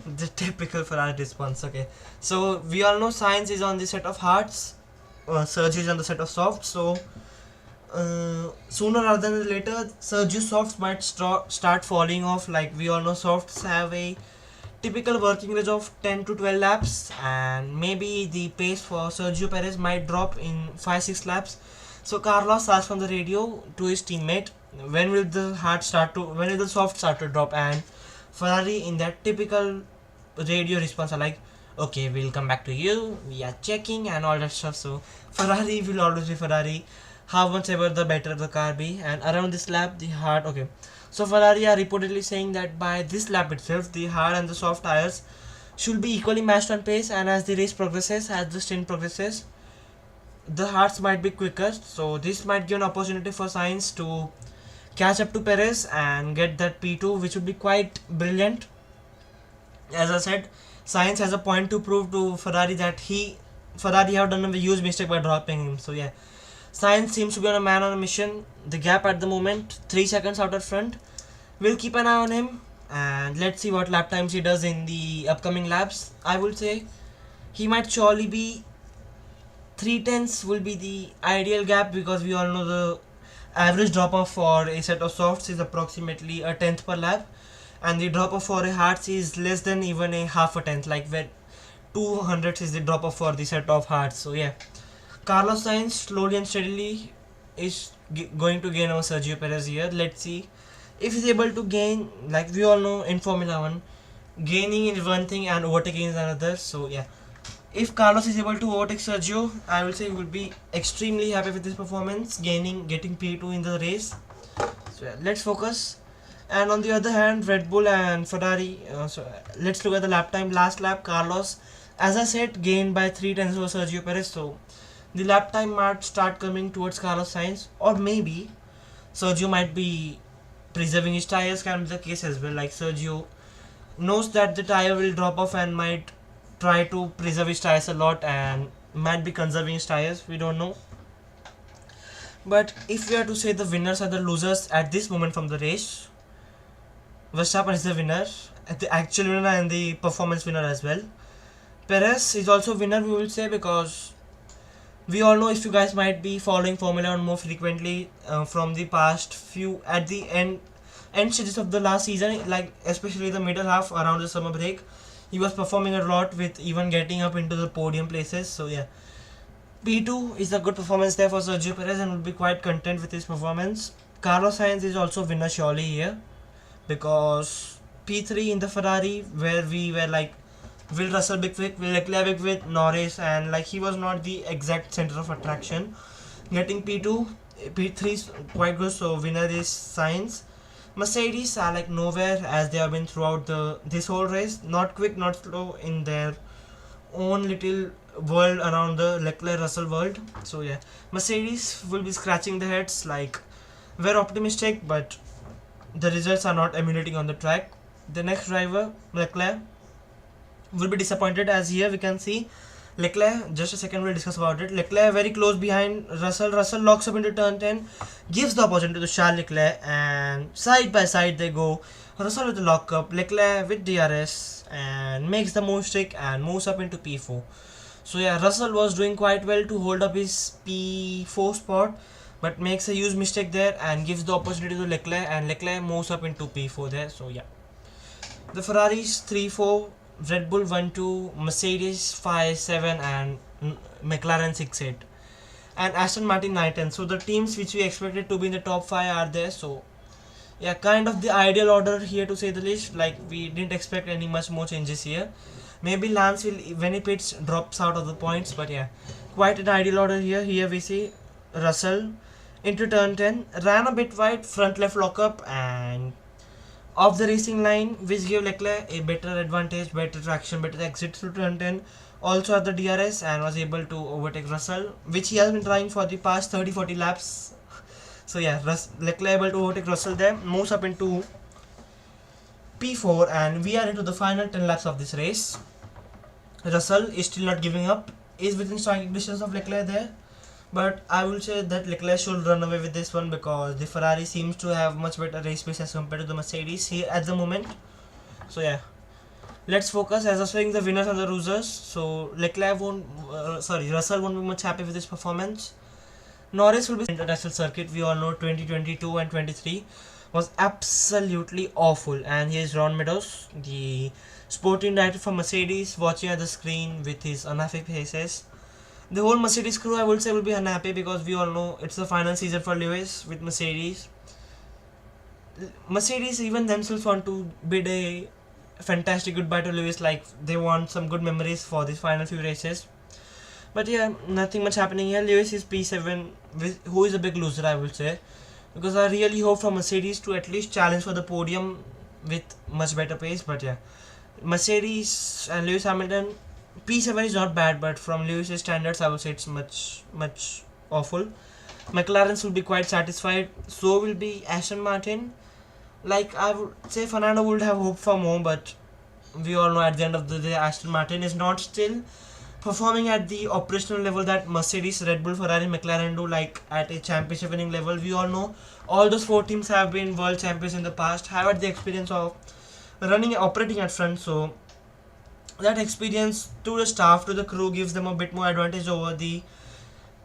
A: The typical Ferrari response. Okay, so we all know Science is on the set of hards. Sergio is on the set of softs. So sooner rather than later, Sergio softs might start falling off. Like we all know, softs have a typical working range of 10 to 12 laps, and maybe the pace for Sergio Perez might drop in 5-6 laps. So Carlos asked from the radio to his teammate, when will the soft start to drop? And Ferrari, in that typical radio response, are like, okay, we'll come back to you, we are checking and all that stuff. So Ferrari will always be Ferrari, how much ever the better the car be. And around this lap, the hard, okay, so Ferrari are reportedly saying that by this lap itself, the hard and the soft tires should be equally matched on pace, and as the race progresses, as the stint progresses, the hards might be quicker. So this might give an opportunity for Sainz to catch up to Perez and get that P2, which would be quite brilliant. As I said, Sainz has a point to prove to Ferrari that Ferrari have done a huge mistake by dropping him. So yeah, Sainz seems to be on a man on a mission. The gap at the moment, 3 seconds out at front. We'll keep an eye on him and let's see what lap times he does in the upcoming laps. I would say he might surely be 3 tenths will be the ideal gap, because we all know the average drop off for a set of softs is approximately a tenth per lap, and the drop off for a hards is less than even a half a tenth, like where 200 is the drop off for the set of hards. So yeah, Carlos Sainz slowly and steadily is going to gain over Sergio Perez here. Let's see if he's able to gain. Like we all know in Formula 1, gaining is one thing and overtaking is another. So yeah, if Carlos is able to overtake Sergio, I will say he will be extremely happy with his performance, getting P2 in the race. So yeah, let's focus. And on the other hand, Red Bull and Ferrari. Let's look at the lap time. Last lap, Carlos, as I said, gained by 3 tenths over Sergio Perez. So the lap time might start coming towards Carlos Sainz, or maybe Sergio might be preserving his tires. Can be the case as well. Like Sergio knows that the tire will drop off and might try to preserve his tires a lot and might be conserving his tires. We don't know. But if we are to say the winners and the losers at this moment from the race, Verstappen is the winner, the actual winner and the performance winner as well. Perez is also winner, we will say, because we all know, if you guys might be following Formula 1 more frequently from the past few, at the end stages of the last season, like especially the middle half around the summer break, he was performing a lot with even getting up into the podium places. So yeah, P2 is a good performance there for Sergio Perez and will be quite content with his performance. Carlos Sainz is also winner surely here, because P3 in the Ferrari, where we were like, will Russell be quick, will Leclerc be quick, Norris, and like he was not the exact center of attraction. Getting P2, P3 is quite good, so winner is Sainz. Mercedes are like nowhere, as they have been throughout this whole race. Not quick, not slow in their own little world around the Leclerc Russell world. So yeah, Mercedes will be scratching their heads, like we're optimistic, but the results are not emulating on the track. The next driver, Leclerc, will be disappointed, as here we can see Leclerc, just a second we'll discuss about it. Leclerc very close behind Russell. Russell locks up into turn 10, gives the opportunity to Charles Leclerc, and side by side they go. Russell with the lock up, Leclerc with DRS, and makes the move stick and moves up into P4. So yeah, Russell was doing quite well to hold up his P4 spot, but makes a huge mistake there and gives the opportunity to Leclerc, and Leclerc moves up into P4 there. So yeah, the Ferraris 3-4, Red Bull 1-2, Mercedes 5-7, and McLaren 6-8, and Aston Martin 9-10. So the teams which we expected to be in the top 5 are there. So yeah, kind of the ideal order here, to say the least. Like we didn't expect any much more changes here. Maybe Lance will, when he pits, drops out of the points, but yeah, quite an ideal order here. Here we see Russell into turn 10, ran a bit wide, front left lockup, and off the racing line, which gave Leclerc a better advantage, better traction, better exit through turn 10. Also at the DRS, and was able to overtake Russell, which he has been trying for the past 30-40 laps. So yeah, Leclerc able to overtake Russell there, moves up into P4, and we are into the final 10 laps of this race. Russell is still not giving up, is within striking distance of Leclerc there, but I will say that Leclerc should run away with this one, because the Ferrari seems to have much better race pace as compared to the Mercedes here at the moment. So yeah, let's focus as I was saying the winners and the losers. So Russell won't be much happy with his performance. Norris will be international circuit. We all know 2022 and 23 was absolutely awful, and here's Ron Meadows, the sporting director for Mercedes, watching at the screen with his unhappy faces. The whole Mercedes crew, I would say, will be unhappy, because we all know it's the final season for Lewis with Mercedes. Mercedes even themselves want to bid a fantastic goodbye to Lewis, like they want some good memories for these final few races. But yeah, nothing much happening here. Lewis is P7, who is a big loser, I will say, because I really hope for Mercedes to at least challenge for the podium with much better pace. But yeah, Mercedes and Lewis Hamilton, P7 is not bad, but from Lewis's standards, I would say it's much awful. McLaren will be quite satisfied. So will be Aston Martin. Like I would say, Fernando would have hoped for more, but we all know at the end of the day, Aston Martin is not still performing at the operational level that Mercedes, Red Bull, Ferrari, McLaren do, like at a championship winning level. We all know all those four teams have been world champions in the past, have had the experience of operating at front, so that experience to the staff, to the crew, gives them a bit more advantage over the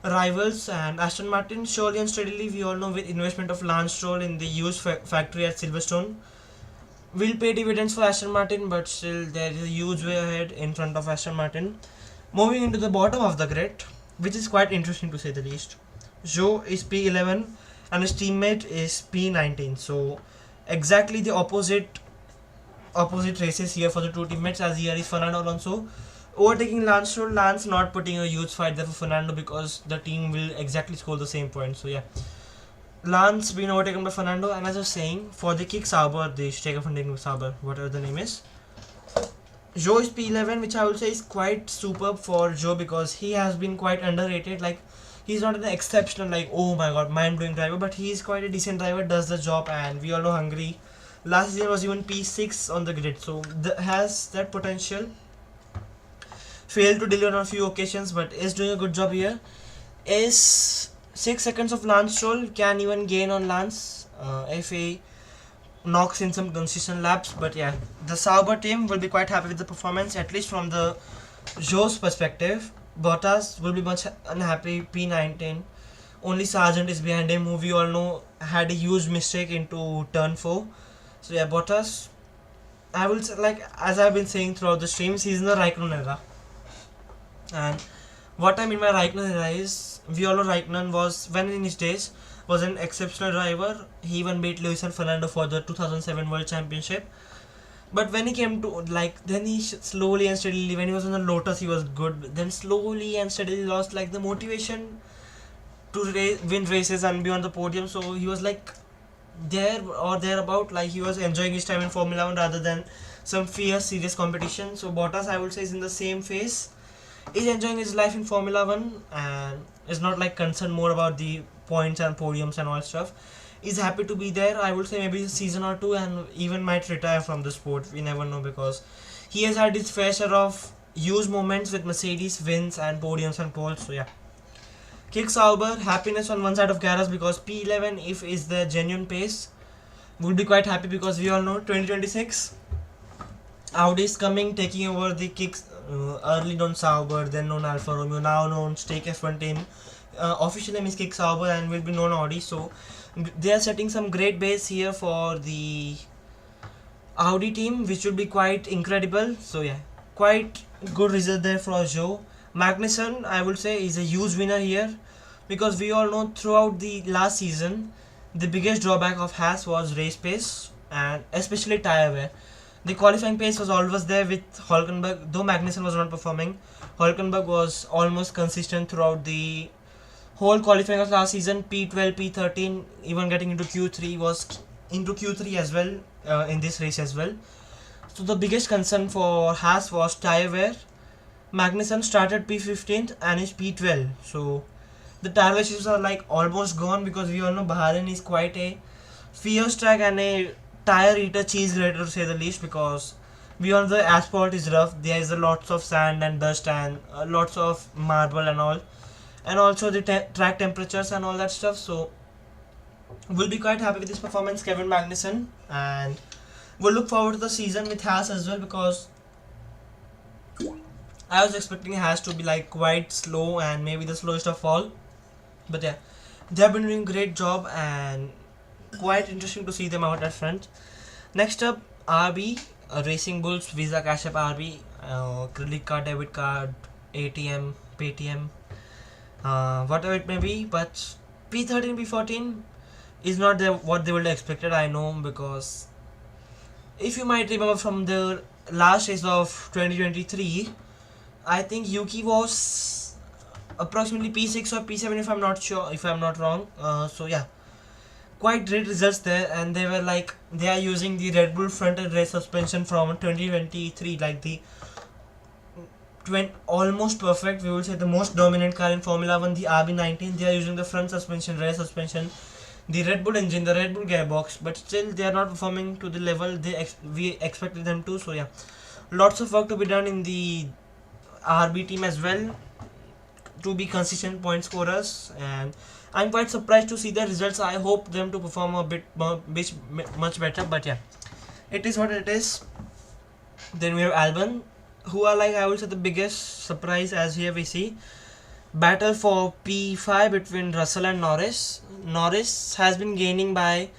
A: rivals. And Aston Martin, surely and steadily, we all know, with investment of Lance Stroll in the used factory at Silverstone, will pay dividends for Aston Martin, but still there is a huge way ahead in front of Aston Martin. Moving into the bottom of the grid, which is quite interesting to say the least. Zhou is P11 and his teammate is P19. So exactly the opposite races here for the two teammates, as here is Fernando Alonso overtaking Lance Stroll. Lance not putting a huge fight there for Fernando because the team will exactly score the same points. So yeah, Lance being overtaken by Fernando. And as I was saying, for the Kick Sauber, the Steger von Degen Sauber, whatever the name is, Zhou is P11, which I would say is quite superb for Zhou because he has been quite underrated. Like, he's not an exceptional, like, oh my god, mind-blowing driver, but he's quite a decent driver, does the job. And we all know Hungary last season was even P6 on the grid, so has that potential. Failed to deliver on a few occasions, but is doing a good job here. Is 6 seconds of Lance Stroll, can even gain on Lance if he knocks in some consistent laps. But yeah, the Sauber team will be quite happy with the performance, at least from the Zhou's perspective. Bottas will be much unhappy, P19. Only Sargent is behind him, who we all know had a huge mistake into turn 4. So yeah, Bottas, I will say, like as I've been saying throughout the streams, he's in the Raikkonen era. And what I mean by Raikkonen era is, we all know Raikkonen was, when in his days, was an exceptional driver. He even beat Lewis and Fernando for the 2007 World Championship. But when he came to, like, then he slowly and steadily, when he was on the Lotus, he was good. Then slowly and steadily lost, like, the motivation to win races and be on the podium. So he was, like, there or thereabout, like, he was enjoying his time in Formula 1 rather than some fierce, serious competition. So Bottas, I would say, is in the same phase. He's enjoying his life in Formula 1 and is not, like, concerned more about the points and podiums and all stuff. He's happy to be there. I would say maybe a season or two, and even might retire from the sport. We never know, because he has had his fair share of huge moments with Mercedes, wins and podiums and poles. So yeah, Kick Sauber, happiness on one side of garage, because P11, if is the genuine pace, would be quite happy, because we all know 2026 Audi is coming, taking over the Kicks, early known Sauber, then known Alfa Romeo, now known Stake F1 team. Official name is Kick Sauber and will be known Audi. So they are setting some great base here for the Audi team, which would be quite incredible. So yeah, quite good result there for Zhou. Magnussen, I would say, is a huge winner here, because we all know throughout the last season the biggest drawback of Haas was race pace and especially tyre wear. The qualifying pace was always there with Hülkenberg, though Magnussen was not performing. Hülkenberg was almost consistent throughout the whole qualifying of last season, P12, P13, even getting into Q3, was into Q3 as well in this race as well. So the biggest concern for Haas was tyre wear. Magnussen started P15th and is P12. So the tyre issues are like almost gone, because we all know Bahrain is quite a fierce track and a tyre eater, cheese grater to say the least, because we all know the asphalt is rough. There is a lots of sand and dust and lots of marble and all. And also the track temperatures and all that stuff. So we'll be quite happy with this performance, Kevin Magnussen, and we'll look forward to the season with Haas as well, because I was expecting Haas to be like quite slow and maybe the slowest of all. But yeah, they have been doing a great job and quite interesting to see them out at front. Next up, RB, Racing Bulls, Visa, Cash App, RB, credit card, debit card, ATM, Paytm, whatever it may be. But P13, P14 is not what they would have expected, I know, because if you might remember from the last race of 2023, I think Yuki was approximately P6 or P7, if I'm not sure, if I'm not wrong. So yeah, quite great results there, and they were like, they are using the Red Bull front-end rear suspension from 2023, like the almost perfect, we will say the most dominant car in Formula 1, the RB19. They are using the front suspension, rear suspension, the Red Bull engine, the Red Bull gearbox, but still they are not performing to the level we expected them to. So yeah, lots of work to be done in the RB team as well to be consistent point scorers, and I'm quite surprised to see the results. I hope them to perform a bit much better, but yeah, it is what it is. Then we have Albon, who are like I would say the biggest surprise, as here we see battle for P5 between Russell and Norris. Norris has been gaining by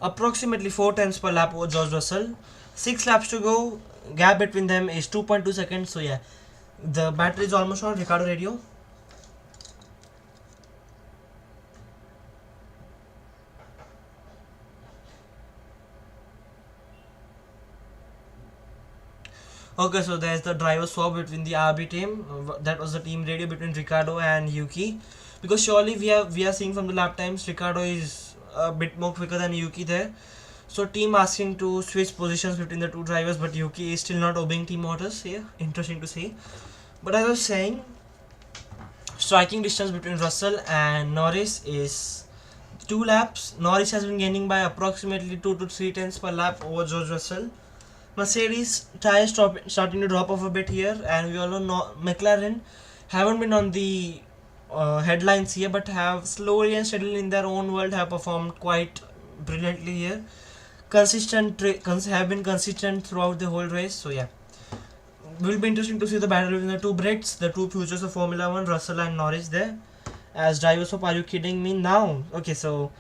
A: approximately 4 tenths per lap over George Russell. 6 laps to go. Gap between them is 2.2 seconds. So yeah, the battle is almost on. Ricardo radio. Okay, so there's the driver swap between the RB team. That was the team radio between Ricardo and Yuki. Because surely we are seeing from the lap times Ricardo is a bit more quicker than Yuki there. So team asking to switch positions between the two drivers, but Yuki is still not obeying team orders here. Interesting to see. But as I was saying, striking distance between Russell and Norris is 2 laps. Norris has been gaining by approximately 2 to 3 tenths per lap over George Russell. Mercedes tires starting to drop off a bit here, and we all know McLaren haven't been on the headlines here, but have slowly and steadily in their own world have performed quite brilliantly here. Have been consistent throughout the whole race. So yeah, will be interesting to see the battle between the two Brits, the two futures of Formula 1, Russell and Norris there. As drivers swap, are you kidding me now? Okay, so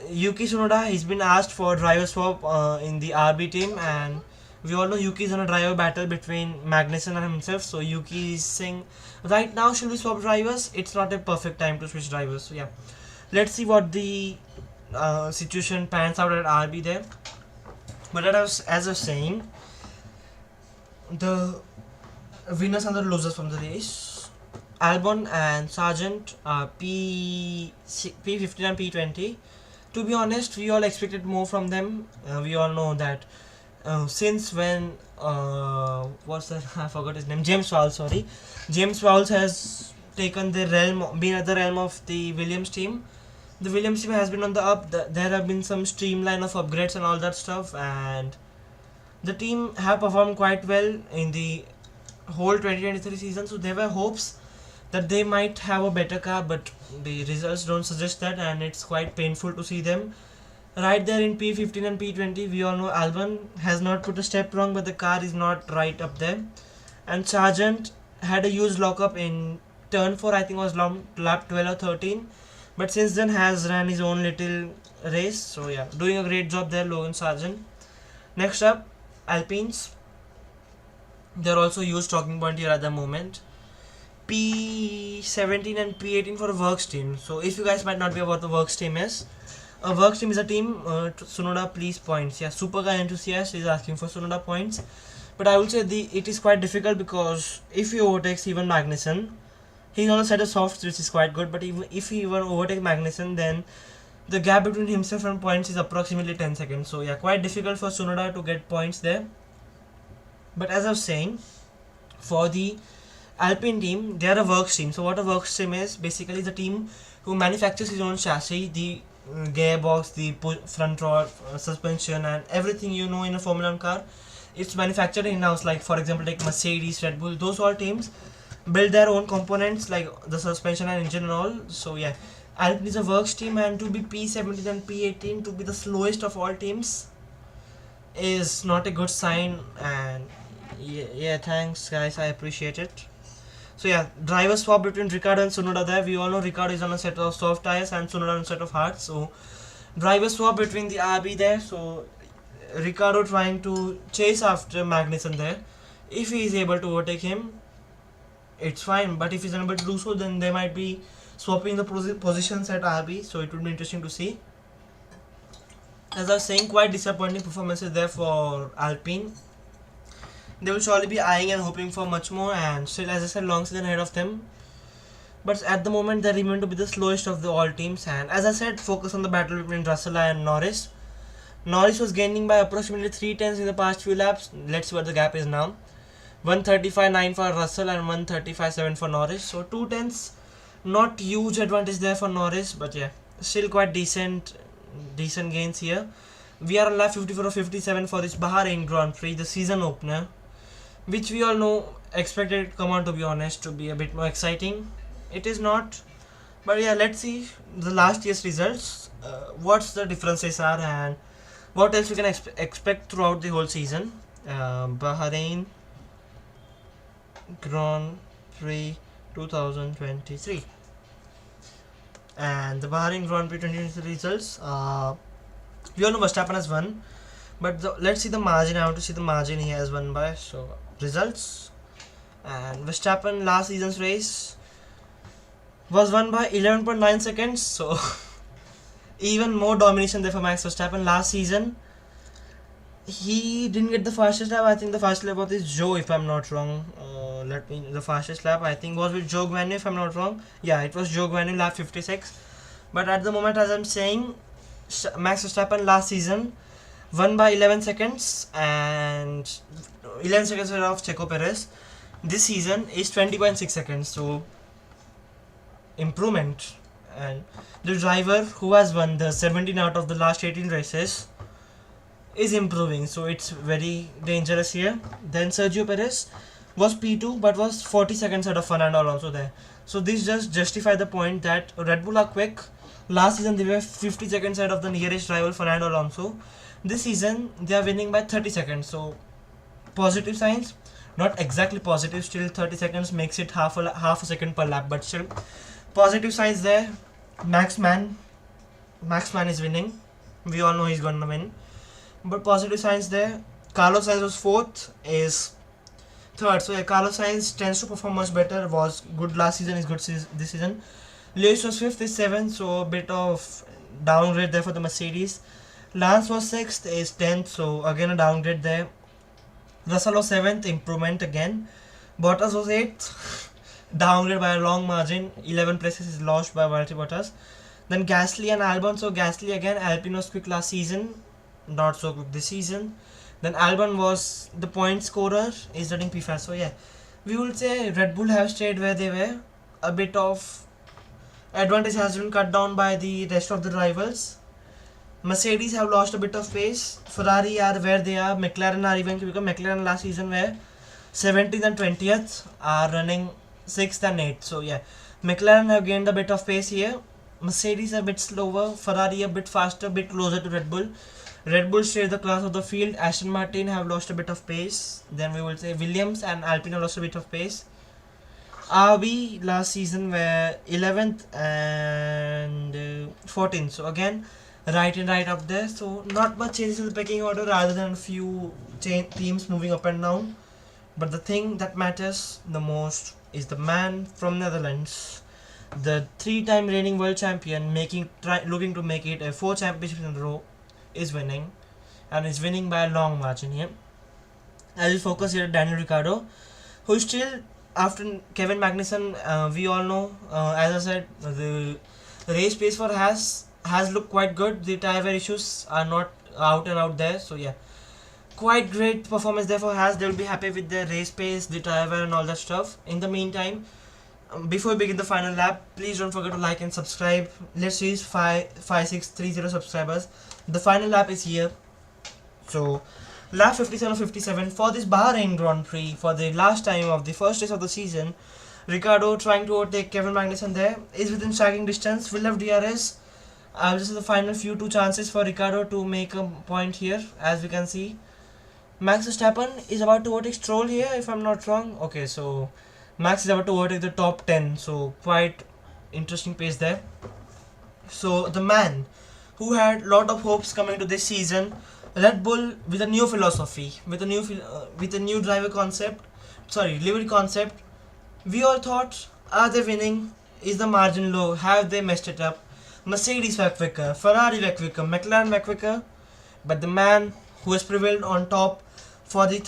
A: Yuki Tsunoda, he's been asked for driver swap in the RB team, and we all know Yuki is on a driver battle between Magnussen and himself. So Yuki is saying, right now should we swap drivers? It's not a perfect time to switch drivers. So yeah, let's see what the situation pans out at RB there. But as I was saying, the winners and the losers from the race, Albon and Sargent are P15 and P20. To be honest, we all expected more from them. We all know that since when what's that? I forgot his name. James Vowles, sorry. James Vowles has taken the realm, been at the realm of the Williams team. The Williams team has been on the up. There have been some streamline of upgrades and all that stuff, and the team have performed quite well in the whole 2023 season. So there were hopes that they might have a better car, but the results don't suggest that, and it's quite painful to see them right there in P15 and P20. We all know Albon has not put a step wrong, but the car is not right up there. And Sargent had a huge lockup in turn 4, I think was lap 12 or 13, but since then has ran his own little race. So yeah, doing a great job there, Logan Sargent. Next up, Alpines. They're also huge talking point here at the moment. P17 and P18 for a works team. So if you guys might not be aware what the works team is, a works team is a team, Tsunoda please points. Yeah, Supercar enthusiast is asking for Tsunoda points, but I would say it is quite difficult, because if he overtakes even Magnussen, he's on a set of softs which is quite good, but even if he even overtakes Magnussen, then the gap between himself and points is approximately 10 seconds. So yeah, quite difficult for Tsunoda to get points there. But as I was saying, for the Alpine team, they are a works team. So what a works team is, basically the team who manufactures his own chassis, the gearbox, the front rod, suspension, and everything you know in a Formula 1 car, it's manufactured in-house. Like for example, like Mercedes, Red Bull, those all teams build their own components like the suspension and engine and all. So yeah, Alpine is a works team, and to be P17 and P18 to be the slowest of all teams is not a good sign. And yeah, thanks guys, I appreciate it. So yeah, driver swap between Ricardo and Tsunoda there. We all know Ricardo is on a set of soft tires and Tsunoda on a set of hard. So driver swap between the RB there. So Ricardo trying to chase after Magnussen there. If he is able to overtake him, it's fine. But if he's unable to do so, then they might be swapping the positions at RB. So it would be interesting to see. As I was saying, quite disappointing performances there for Alpine. They will surely be eyeing and hoping for much more, and still, as I said, long season ahead of them. But at the moment, they remain to be the slowest of the all teams. And as I said, focus on the battle between Russell and Norris. Norris was gaining by approximately 3 tenths in the past few laps. Let's see what the gap is now. 135.9 for Russell and 135.7 for Norris. So 2 tenths, not huge advantage there for Norris, but yeah, still quite decent gains here. We are on lap 54 or 57 for this Bahrain Grand Prix, the season opener. which we all know expected it, come on, to be honest, to be a bit more exciting. It is not, but yeah, let's see the last year's results, what's the differences are, and what else we can expect throughout the whole season. Bahrain Grand Prix 2023, and the Bahrain Grand Prix 2023 results. We all know Verstappen has won, but let's see the margin. I want to see the margin he has won by. So results, and Verstappen last season's race was won by 11.9 seconds. So even more domination there for Max Verstappen last season. He didn't get the fastest lap. I think the fastest lap was with Joe, if I'm not wrong. The fastest lap I think was with Joe Guanyu, if I'm not wrong. Yeah, it was Joe Guanyu, lap 56. But at the moment, as I'm saying, Max Verstappen last season won by 11 seconds, and 11 seconds of Checo Perez. This season is 20.6 seconds. So improvement. And the driver who has won the 17 out of the last 18 races is improving, so it's very dangerous here. Then Sergio Perez was P2 but was 40 seconds ahead of Fernando Alonso there. So this just justify the point that Red Bull are quick. Last season they were 50 seconds ahead of the nearest rival Fernando Alonso. This season they are winning by 30 seconds. So positive signs, not exactly positive, still 30 seconds makes it half a second per lap, but still positive signs there. Max Man is winning. We all know he's gonna win. But positive signs there. Carlos Sainz was 4th, is 3rd. So yeah, Carlos Sainz tends to perform much better. Was good last season, is good this season. Lewis was 5th, is 7th. So a bit of downgrade there for the Mercedes. Lance was 6th, is 10th. So again a downgrade there. Russell was 7th, improvement again. Bottas was 8th, downgrade by a long margin. 11 places is lost by Valtteri Bottas. Then Gasly and Albon. So Gasly again, Alpine was quick last season, not so good this season. Then Albon was the point scorer, is getting P5. So yeah, we will say Red Bull have stayed where they were. A bit of advantage has been cut down by the rest of the rivals. Mercedes have lost a bit of pace. Ferrari are where they are. McLaren are even, because McLaren last season were 17th and 20th, are running 6th and 8th. So yeah, McLaren have gained a bit of pace here. Mercedes a bit slower. Ferrari a bit faster, bit closer to Red Bull. Red Bull stayed the class of the field. Aston Martin have lost a bit of pace. Then we will say Williams and Alpine have lost a bit of pace. RB last season were 11th and 14th. So again, right and right up there. So not much changes in the pecking order rather than a few teams moving up and down. But the thing that matters the most is the man from Netherlands, the 3-time reigning world champion, looking to make it a 4 championships in a row, is winning, and is winning by a long margin here. I will focus here at Daniel Ricciardo, who still, after Kevin Magnussen, we all know, as I said, the race pace for has looked quite good. The tyre wear issues are not out and out there. So yeah, quite great performance there for Haas. They will be happy with their race pace, the tyre wear and all that stuff. In the meantime, before we begin the final lap, please don't forget to like and subscribe. Let's reach 5630 subscribers. The final lap is here. So lap 57 for this Bahrain Grand Prix, for the last time of the first race of the season. Ricciardo trying to overtake Kevin Magnussen there, is within striking distance. Will have DRS. This is the final few 2 chances for Ricciardo to make a point here, as we can see. Max Verstappen is about to overtake Stroll here, if I'm not wrong. Okay, so Max is about to overtake the top 10, so quite interesting pace there. So the man who had lot of hopes coming to this season, Red Bull, with a new philosophy, with a new driver concept, livery concept. We all thought, are they winning? Is the margin low? Have they messed it up? Mercedes were quicker, Ferrari were quicker, McLaren were quicker, but the man who has prevailed on top for the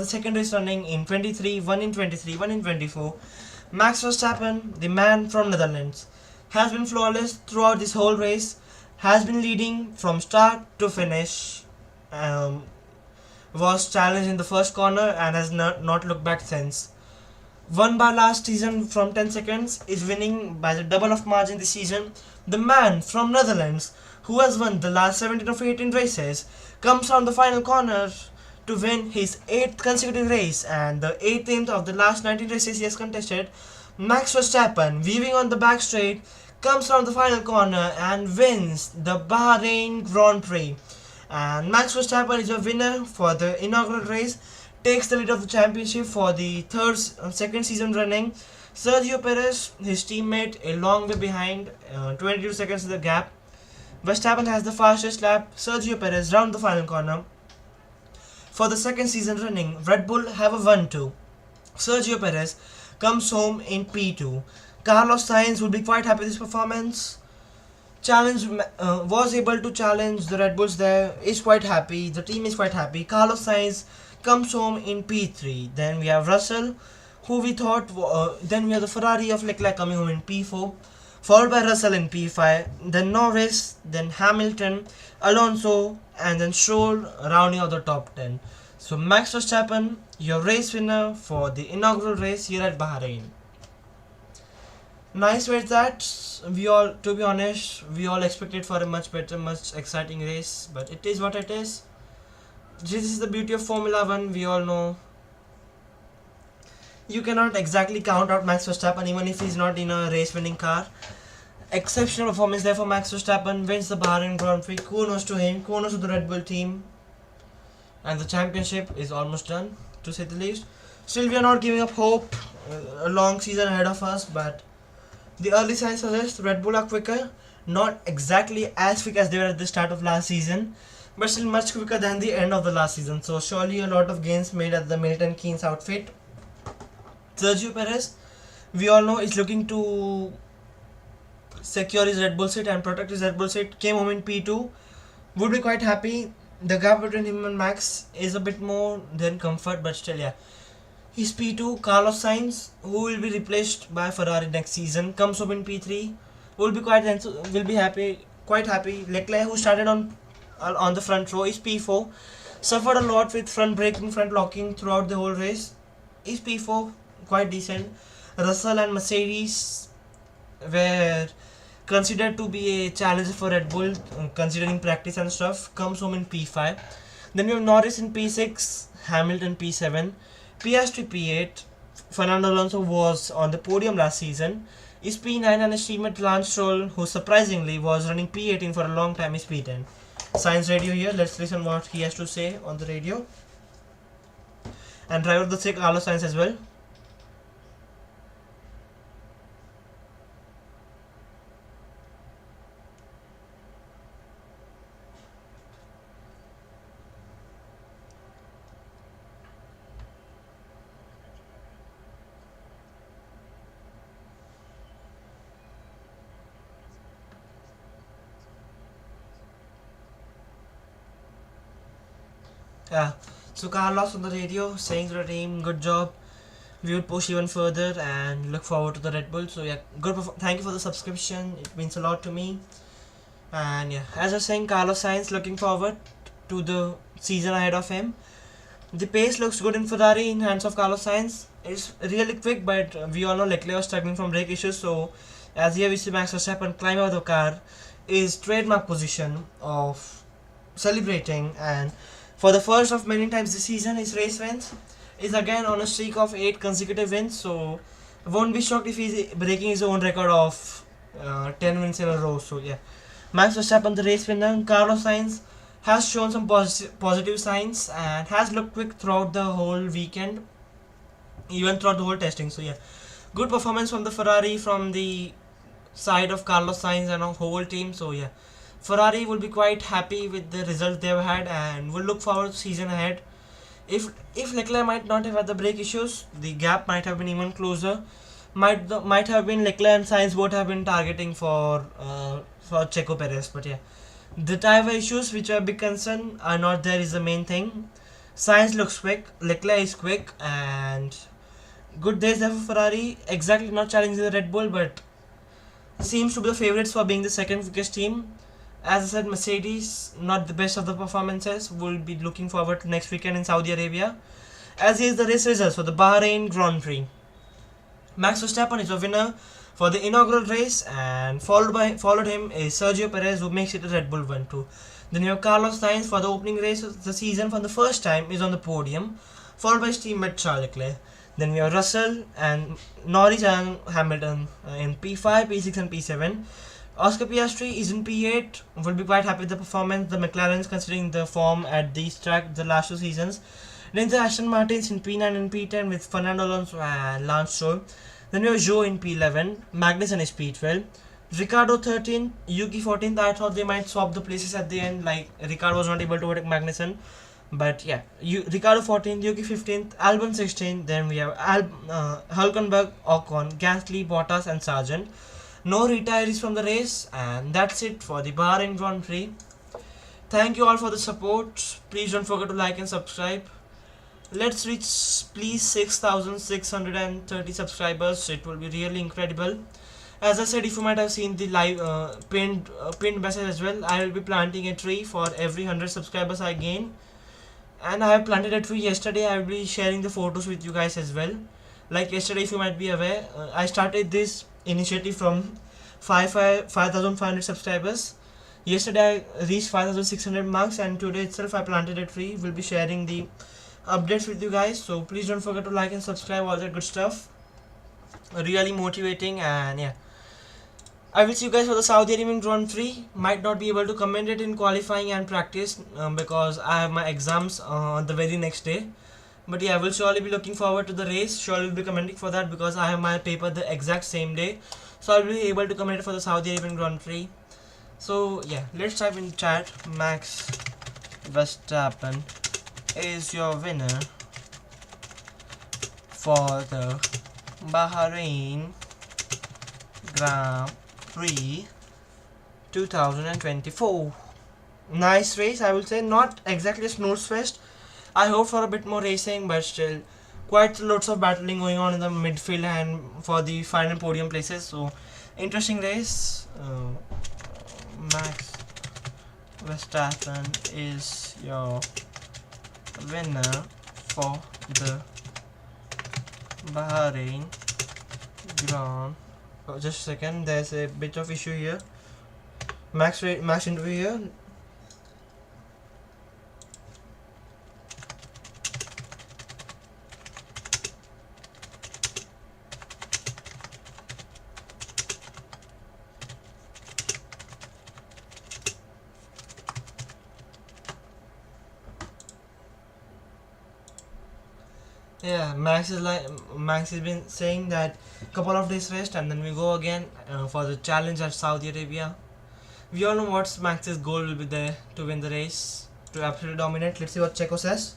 A: second race running in 23, one in 23, one in 24, Max Verstappen, the man from Netherlands, has been flawless throughout this whole race, has been leading from start to finish, was challenged in the first corner and has not looked back since. Won by last season from 10 seconds, is winning by the double of margin this season. The man from Netherlands, who has won the last 17 of 18 races, comes on the final corner to win his 8th consecutive race and the 18th of the last 19 races he has contested. Max Verstappen, weaving on the back straight, comes around the final corner and wins the Bahrain Grand Prix. And Max Verstappen is a winner for the inaugural race, takes the lead of the championship for the second season running. Sergio Perez, his teammate, a long way behind, 22 seconds in the gap. Verstappen has the fastest lap. Sergio Perez round the final corner. For the second season running, Red Bull have a 1-2. Sergio Perez comes home in P2. Carlos Sainz will be quite happy with his performance. Was able to challenge the Red Bulls there, is quite happy, the team is quite happy. Carlos Sainz comes home in P3. Then we have Russell, who we thought, then we have the Ferrari of Leclerc coming home in P4, followed by Russell in P5, then Norris, then Hamilton, Alonso, and then Stroll rounding out the top 10. So Max Verstappen, your race winner for the inaugural race here at Bahrain. Nice with that. To be honest, we all expected for a much better, much exciting race, but it is what it is. This is the beauty of Formula 1, we all know. You cannot exactly count out Max Verstappen even if he's not in a race winning car. Exceptional performance there for Max Verstappen, wins the Bahrain Grand Prix. Kudos to him, kudos to the Red Bull team. And the championship is almost done, to say the least. Still, we are not giving up hope. A long season ahead of us, but the early signs suggest Red Bull are quicker. Not exactly as quick as they were at the start of last season, but still much quicker than the end of the last season. So surely a lot of gains made at the Milton Keynes outfit. Sergio Perez, we all know, is looking to secure his Red Bull seat and protect his Red Bull seat. Came home in P2. Would be quite happy. The gap between him and Max is a bit more than comfort, but still, yeah. He's P2. Carlos Sainz, who will be replaced by Ferrari next season, comes home in P3. Will be happy, quite happy. Leclerc, who started on the front row, is P4. Suffered a lot with front braking, front locking throughout the whole race. Is P4, quite decent. Russell and Mercedes were considered to be a challenger for Red Bull, considering practice and stuff. Comes home in P5. Then we have Norris in P6, Hamilton P7, Piastri P8. Fernando Alonso was on the podium last season, is P9, and his teammate Lance Stroll, who surprisingly was running P18 for a long time, is P10. Science radio here, let's listen what he has to say on the radio. And driver of the sake, Carlos Sainz as well. Yeah, so Carlos on the radio saying to the team, good job. We will push even further and look forward to the Red Bull. So yeah, thank you for the subscription. It means a lot to me. And yeah, as I was saying, Carlos Sainz looking forward to the season ahead of him. The pace looks good in Ferrari in hands of Carlos Sainz. It's really quick, but we all know Leclerc was struggling from brake issues. So as here we see Max Verstappen climb out of the car, is trademark position of celebrating, and for the first of many times this season, his race wins is again on a streak of 8 consecutive wins. So won't be shocked if he's breaking his own record of 10 wins in a row. So yeah, Max Verstappen the race winner. Carlos Sainz has shown some positive signs and has looked quick throughout the whole weekend, even throughout the whole testing. So yeah, good performance from the Ferrari, from the side of Carlos Sainz and our whole team. So yeah, Ferrari will be quite happy with the results they've had and will look forward to the season ahead. If Leclerc might not have had the brake issues, the gap might have been even closer. Might have been Leclerc and Sainz both have been targeting for Checo Perez, but yeah, the tire issues, which are a big concern, are not there is the main thing. Sainz looks quick, Leclerc is quick, and good days there for Ferrari. Exactly not challenging the Red Bull, but seems to be the favourites for being the second quickest team. As I said, Mercedes, not the best of the performances. We'll be looking forward to next weekend in Saudi Arabia. As here's the race results for the Bahrain Grand Prix. Max Verstappen is a winner for the inaugural race, and followed him is Sergio Perez, who makes it a Red Bull 1-2. Then you have Carlos Sainz for the opening race of the season for the first time is on the podium, followed by his teammate Charles Leclerc. Then we have Russell and Norris and Hamilton in P5, P6 and P7. Oscar Piastri is in P8, will be quite happy with the performance. The McLarens considering the form at these track the last 2 seasons. Then the Aston Martins in P9 and P10 with Fernando Alonso and Lance Stroll. Then we have Joe in P11, Magnussen is P12. Ricardo 13th, Yuki 14th. I thought they might swap the places at the end, like Ricardo was not able to overtake Magnussen. But yeah, Ricardo 14th, Yuki 15th, Albon 16th. Then we have Hulkenberg, Ocon, Gasly, Bottas, and Sargent. No retirees from the race, and that's it for the Bahrain Grand Prix. Thank you all for the support. Please don't forget to like and subscribe. Let's reach please 6,630 subscribers. It will be really incredible. As I said, if you might have seen the live pinned message as well, I will be planting a tree for every 100 subscribers I gain. And I have planted a tree yesterday. I will be sharing the photos with you guys as well. Like yesterday, if you might be aware, I started this initiative from 5,500 subscribers. Yesterday I reached 5,600 marks, and today itself I planted a tree. We'll be sharing the updates with you guys, so please don't forget to like and subscribe, all that good stuff. Really motivating. And yeah, I will see you guys for the Saudi Arabian Grand Prix. Might not be able to comment it in qualifying and practice because I have my exams on the very next day. But yeah, I will surely be looking forward to the race. Surely will be commenting for that because I have my paper the exact same day. So I will be able to comment for the Saudi Arabian Grand Prix. So yeah, let's type in chat. Max Verstappen is your winner for the Bahrain Grand Prix 2024. Nice race, I will say. Not exactly a snooze fest. I hope for a bit more racing, but still quite lots of battling going on in the midfield and for the final podium places. So interesting race. Max Verstappen is your winner for the Bahrain Grand. Oh, just a second, there's a bit of issue here. Max interview here. Yeah, Max has been saying that couple of days rest and then we go again for the challenge at Saudi Arabia. We all know what Max's goal will be there to win the race, to absolutely dominate. Let's see what Checo says.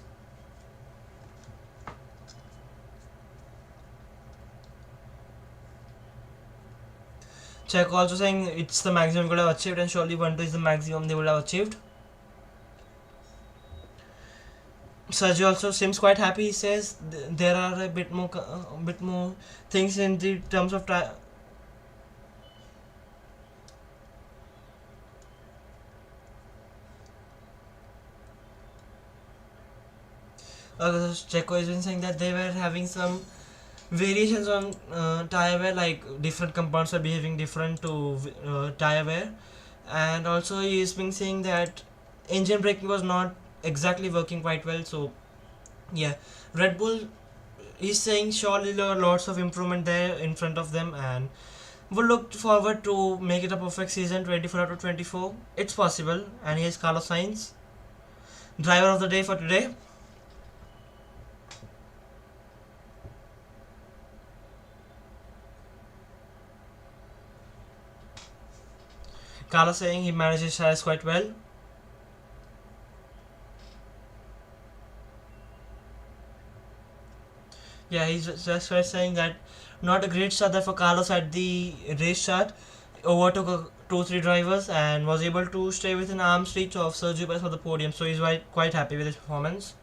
A: Checo also saying it's the maximum could have achieved, and surely 1-2 is the maximum they would have achieved. Sergio also seems quite happy. He says there are a bit more things in the terms of Checo has been saying that they were having some variations on tire wear, like different compounds are behaving different to tire wear, and also he has been saying that engine braking was not exactly working quite well. So yeah, Red Bull is saying surely there are lots of improvement there in front of them, and we'll look forward to make it a perfect season 24 out of 24. It's possible. And here's Carlos Sainz, driver of the day for today. Carlos saying he manages tires quite well. Yeah, he's just saying that not a great start there for Carlos at the race start. Overtook 2-3 drivers and was able to stay within arm's reach of Sergio Perez for the podium. So he's quite happy with his performance.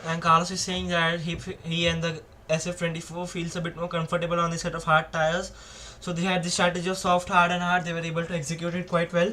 A: And Carlos is saying that he and the SF24 feels a bit more comfortable on the set of hard tires. So they had the strategy of soft, hard and hard. They were able to execute it quite well.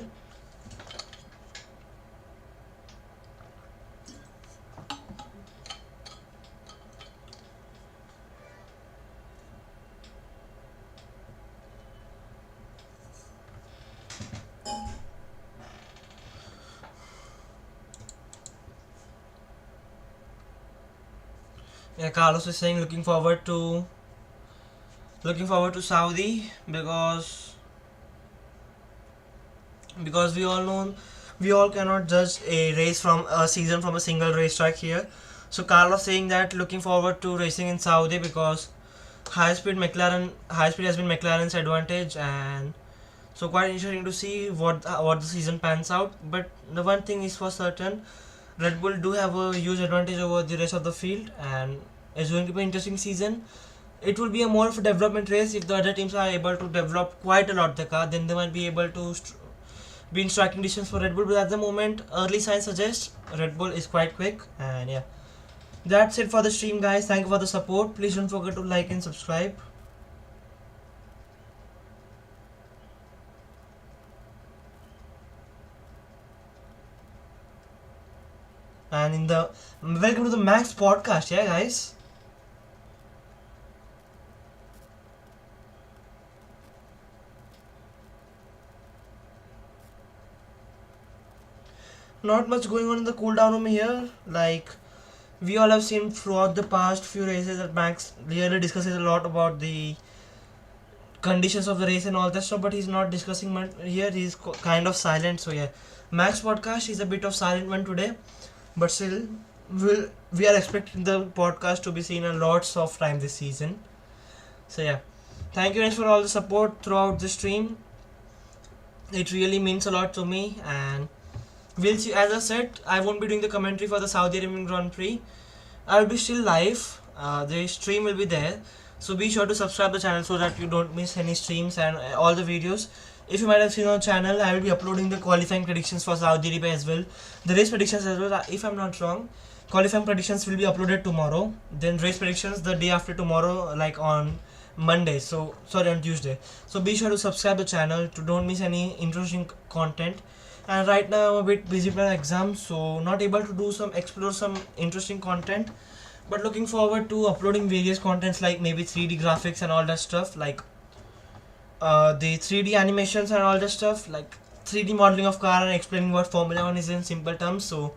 A: Yeah, Carlos is saying looking forward to Saudi because we all cannot judge a race from a season from a single racetrack here. So Carlos saying that looking forward to racing in Saudi because high speed has been McLaren's advantage, and so quite interesting to see what the season pans out. But the one thing is for certain, Red Bull do have a huge advantage over the rest of the field, and it's going to be an interesting season. It will be a more of a development race. If the other teams are able to develop quite a lot the car, then they might be able to be in striking distance for Red Bull. But at the moment, early signs suggest Red Bull is quite quick. And yeah, that's it for the stream, guys. Thank you for the support. Please don't forget to like and subscribe. And in the welcome to the Max podcast, yeah, guys. Not much going on in the cooldown room here. Like we all have seen throughout the past few races that Max really discusses a lot about the conditions of the race and all that stuff, but he's not discussing much here. He's kind of silent. So yeah, Max podcast is a bit of silent one today, but still, we are expecting the podcast to be seen a lots of time this season. So yeah, thank you guys for all the support throughout the stream. It really means a lot to me, and we'll see. As I said, I won't be doing the commentary for the Saudi Arabian Grand Prix. I'll be still live. The stream will be there. So be sure to subscribe the channel so that you don't miss any streams and all the videos. If you might have seen on the channel, I will be uploading the qualifying predictions for Saudi Arabia as well. The race predictions as well, if I'm not wrong. Qualifying predictions will be uploaded tomorrow. Then race predictions the day after tomorrow, like on Monday. So sorry, on Tuesday. So be sure to subscribe the channel to don't miss any interesting content. And right now I'm a bit busy with my exam, so not able to explore some interesting content, but looking forward to uploading various contents like maybe 3D graphics and all that stuff, like the 3D animations and all that stuff, like 3D modeling of car and explaining what Formula 1 is in simple terms. So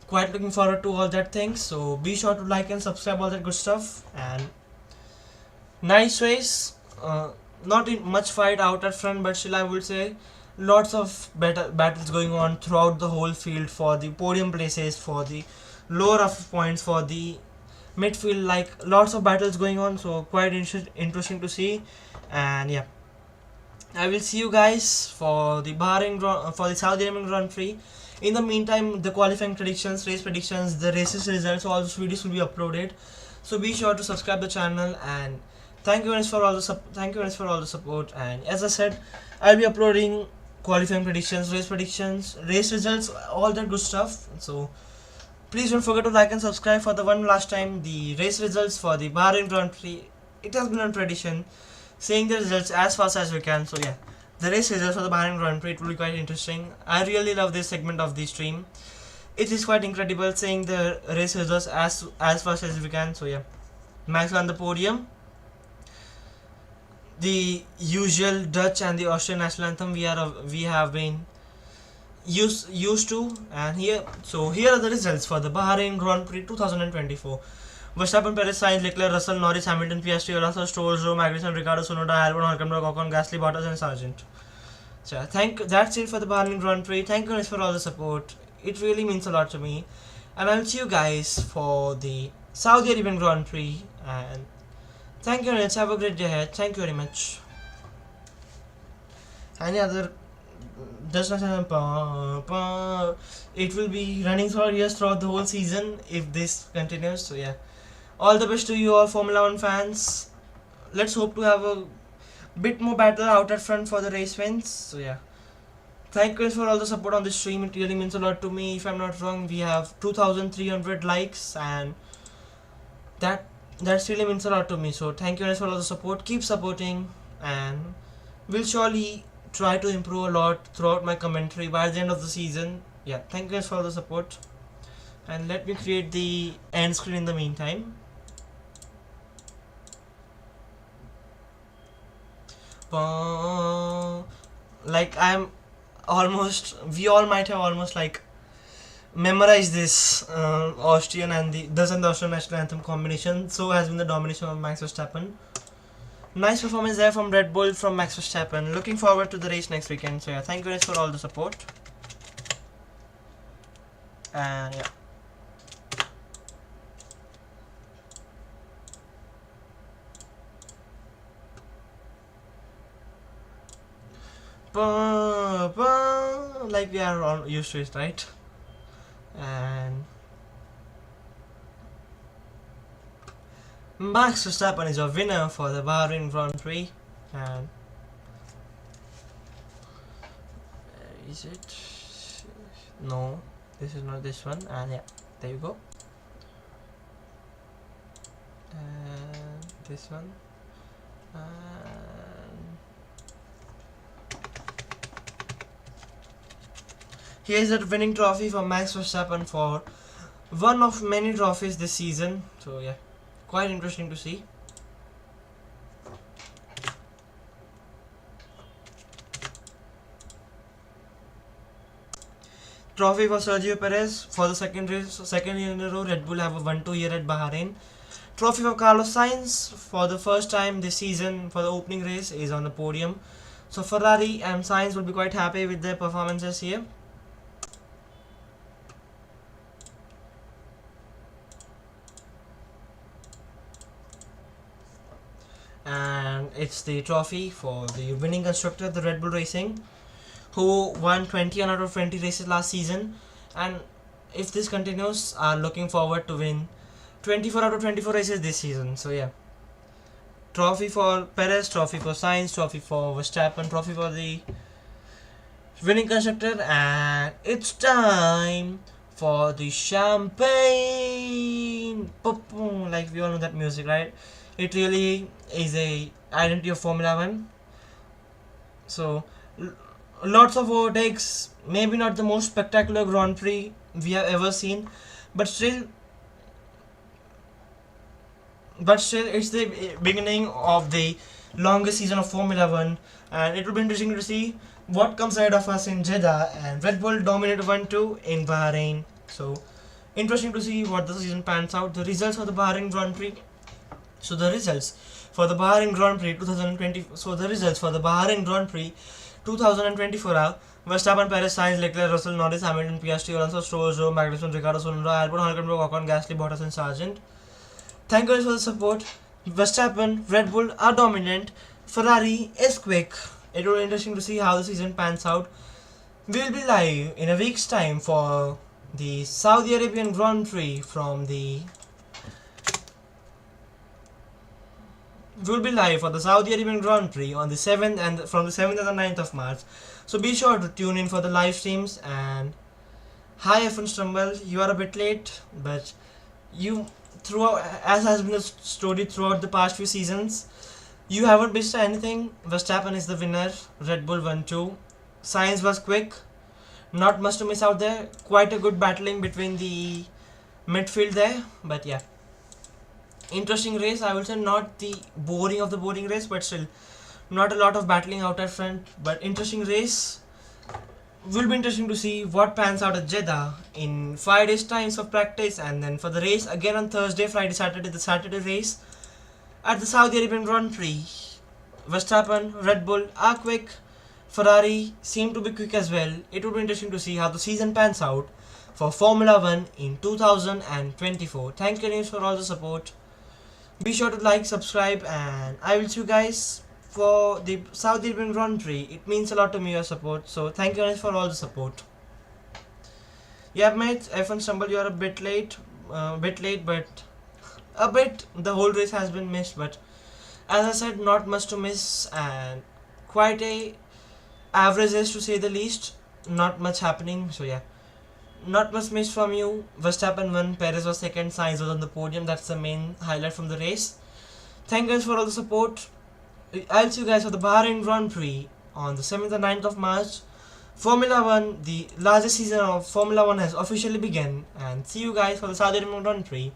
A: quite looking forward to all that things. So be sure to like and subscribe, all that good stuff. And nice race, not in much fight out at front, but still I would say lots of battles going on throughout the whole field for the podium places, for the lower of points, for the midfield. Like lots of battles going on, so quite interesting to see. And yeah, I will see you guys for the for the Saudi Arabian Grand Prix. In the meantime, the qualifying predictions, race predictions, the races results, all those videos will be uploaded. So be sure to subscribe the channel, and thank you guys for all the support. And as I said, I'll be uploading qualifying predictions, race results, all that good stuff. So please don't forget to like and subscribe. For the one last time, the race results for the Bahrain Grand Prix. It has been a tradition saying the results as fast as we can. So yeah, the race results for the Bahrain Grand Prix, it will be quite interesting. I really love this segment of the stream. It is quite incredible saying the race results as fast as we can. So yeah, Max on the podium. The usual Dutch and the Austrian national anthem we have been used to. And here are the results for the Bahrain Grand Prix 2024. Verstappen, Perez, Sainz, Leclerc, Russell, Norris, Hamilton, Piastri, Alonso, Stroll, Zhou, Magnussen, Ricciardo, Tsunoda, Albon, Hülkenberg, Ocon, Gasly, Bottas, and Sargent. So that's it for the Bahrain Grand Prix. Thank you guys for all the support. It really means a lot to me. And I'll see you guys for the Saudi Arabian Grand Prix. And thank you, and have a great day ahead. Thank you very much. Any other just it will be running for years throughout the whole season if this continues. So yeah, all the best to you all Formula 1 fans. Let's hope to have a bit more battle out at front for the race wins. So yeah, thank you for all the support on the stream. It really means a lot to me. If I'm not wrong, we have 2,300 likes, and that really means a lot to me. So thank you guys for all the support. Keep supporting, and we'll surely try to improve a lot throughout my commentary by the end of the season. Yeah, thank you guys for all the support. And let me create the end screen in the meantime. Like we all might have almost like memorize this Austrian and the Austrian national anthem combination. So has been the domination of Max Verstappen. Nice performance there from Red Bull, from Max Verstappen. Looking forward to the race next weekend. So yeah, thank you guys for all the support. And yeah. Like we are all used to it, right? And Max Verstappen is your winner for the Bahrain Grand Prix. And is it? No, this is not this one. And yeah, there you go. And this one. And here's the winning trophy for Max Verstappen for one of many trophies this season. So yeah, quite interesting to see. Trophy for Sergio Perez for the second year in a row. Red Bull have won 2 year at Bahrain. Trophy for Carlos Sainz for the first time this season for the opening race is on the podium. So Ferrari and Sainz will be quite happy with their performances here. And it's the trophy for the winning constructor of the Red Bull Racing, who won 21 out of 20 races last season, and if this continues are looking forward to win 24 out of 24 races this season. So yeah, trophy for Perez, trophy for Sainz, trophy for Verstappen, trophy for the winning constructor, and it's time for the champagne. Like we all know that music, right? It really is a identity of Formula 1. So lots of overtakes, maybe not the most spectacular Grand Prix we have ever seen, but still it's the beginning of the longest season of Formula 1, and it will be interesting to see what comes ahead of us in Jeddah. And Red Bull dominated 1-2 in Bahrain, so interesting to see what the season pans out. The results for the Bahrain Grand Prix. So the results for the Bahrain Grand Prix 2020. So the results for the Bahrain Grand Prix 2024 are Verstappen, Perez, Sainz, Leclerc, Russell, Norris, Hamilton, Piastri, Alonso, Stroll, Zhou, Magnussen, Ricciardo, Alonso, Albon, Hulkenberg, Ocon, Gasly, Bottas, and Sargent. Thank you guys for the support. Verstappen, Red Bull are dominant. Ferrari is quick. It will be interesting to see how the season pans out. We will be live in a week's time for the Saudi Arabian Grand Prix from the. We will be live for the Saudi Arabian Grand Prix on the 7th and from the 7th and the 9th of March. So be sure to tune in for the live streams. And hi F1 Stumble, you are a bit late, but you throughout, as has been the story throughout the past few seasons, you haven't missed anything. Verstappen is the winner. Red Bull 1-2. Sainz was quick. Not much to miss out there. Quite a good battling between the midfield there, but yeah. Interesting race, I will say. Not the boring of the boring race, but still not a lot of battling out at front, but interesting race. Will be interesting to see what pans out at Jeddah in 5 days times of practice, and then for the race again on Thursday, Friday, Saturday, the Saturday race at the Saudi Arabian Grand Prix. Verstappen, Red Bull are quick. Ferrari seem to be quick as well. It would be interesting to see how the season pans out for Formula 1 in 2024. Thank you for all the support. Be sure to like, subscribe, and I will see you guys for the Saudi Arabian Grand Prix. It means a lot to me, your support. So thank you guys for all the support. Yeah, mates, F1 Stumble, you are a bit late, but a bit. The whole race has been missed, but as I said, not much to miss, and quite a average race to say the least. Not much happening. So yeah. Not much missed from you. Verstappen won, Perez was second, Sainz was on the podium. That's the main highlight from the race. Thank you guys for all the support. I'll see you guys for the Bahrain Grand Prix on the 7th and 9th of March. Formula 1, the largest season of Formula 1 has officially begun. And see you guys for the Saudi Arabian Grand Prix.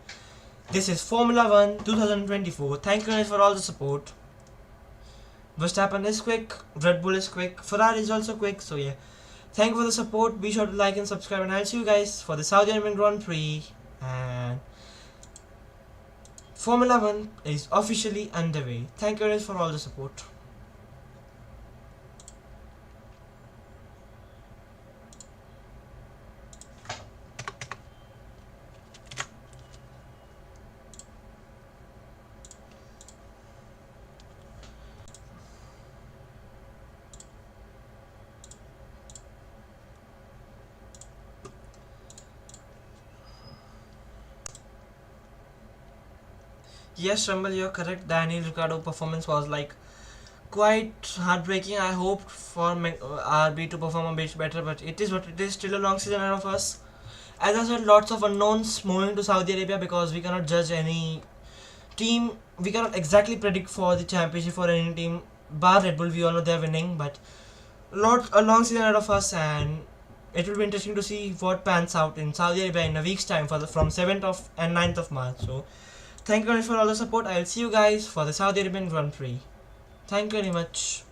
A: This is Formula 1 2024. Thank you guys for all the support. Verstappen is quick, Red Bull is quick, Ferrari is also quick. So yeah. Thank you for the support. Be sure to like and subscribe, and I'll see you guys for the Saudi Arabian Grand Prix. And Formula 1 is officially underway. Thank you guys for all the support. Yes, Rumble, you're correct. Daniel Ricciardo performance was like quite heartbreaking. I hoped for RB to perform a bit better, but it is what it is. Still a long season ahead of us. As I said, lots of unknowns moving to Saudi Arabia because we cannot judge any team. We cannot exactly predict for the championship for any team. Bar Red Bull, we all know they're winning, but a long season ahead of us, and it will be interesting to see what pans out in Saudi Arabia in a week's time from 7th of and 9th of March. So thank you very much for all the support. I'll see you guys for the Saudi Arabian Grand Prix. Thank you very much.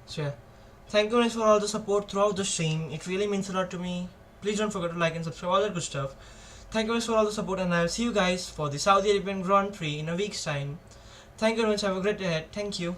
A: So yeah, thank you guys for all the support throughout the stream. It really means a lot to me. Please don't forget to like and subscribe, all that good stuff. Thank you guys for all the support, and I'll see you guys for the Saudi Arabian Grand Prix in a week's time. Thank you very much. Have a great day ahead. Thank you.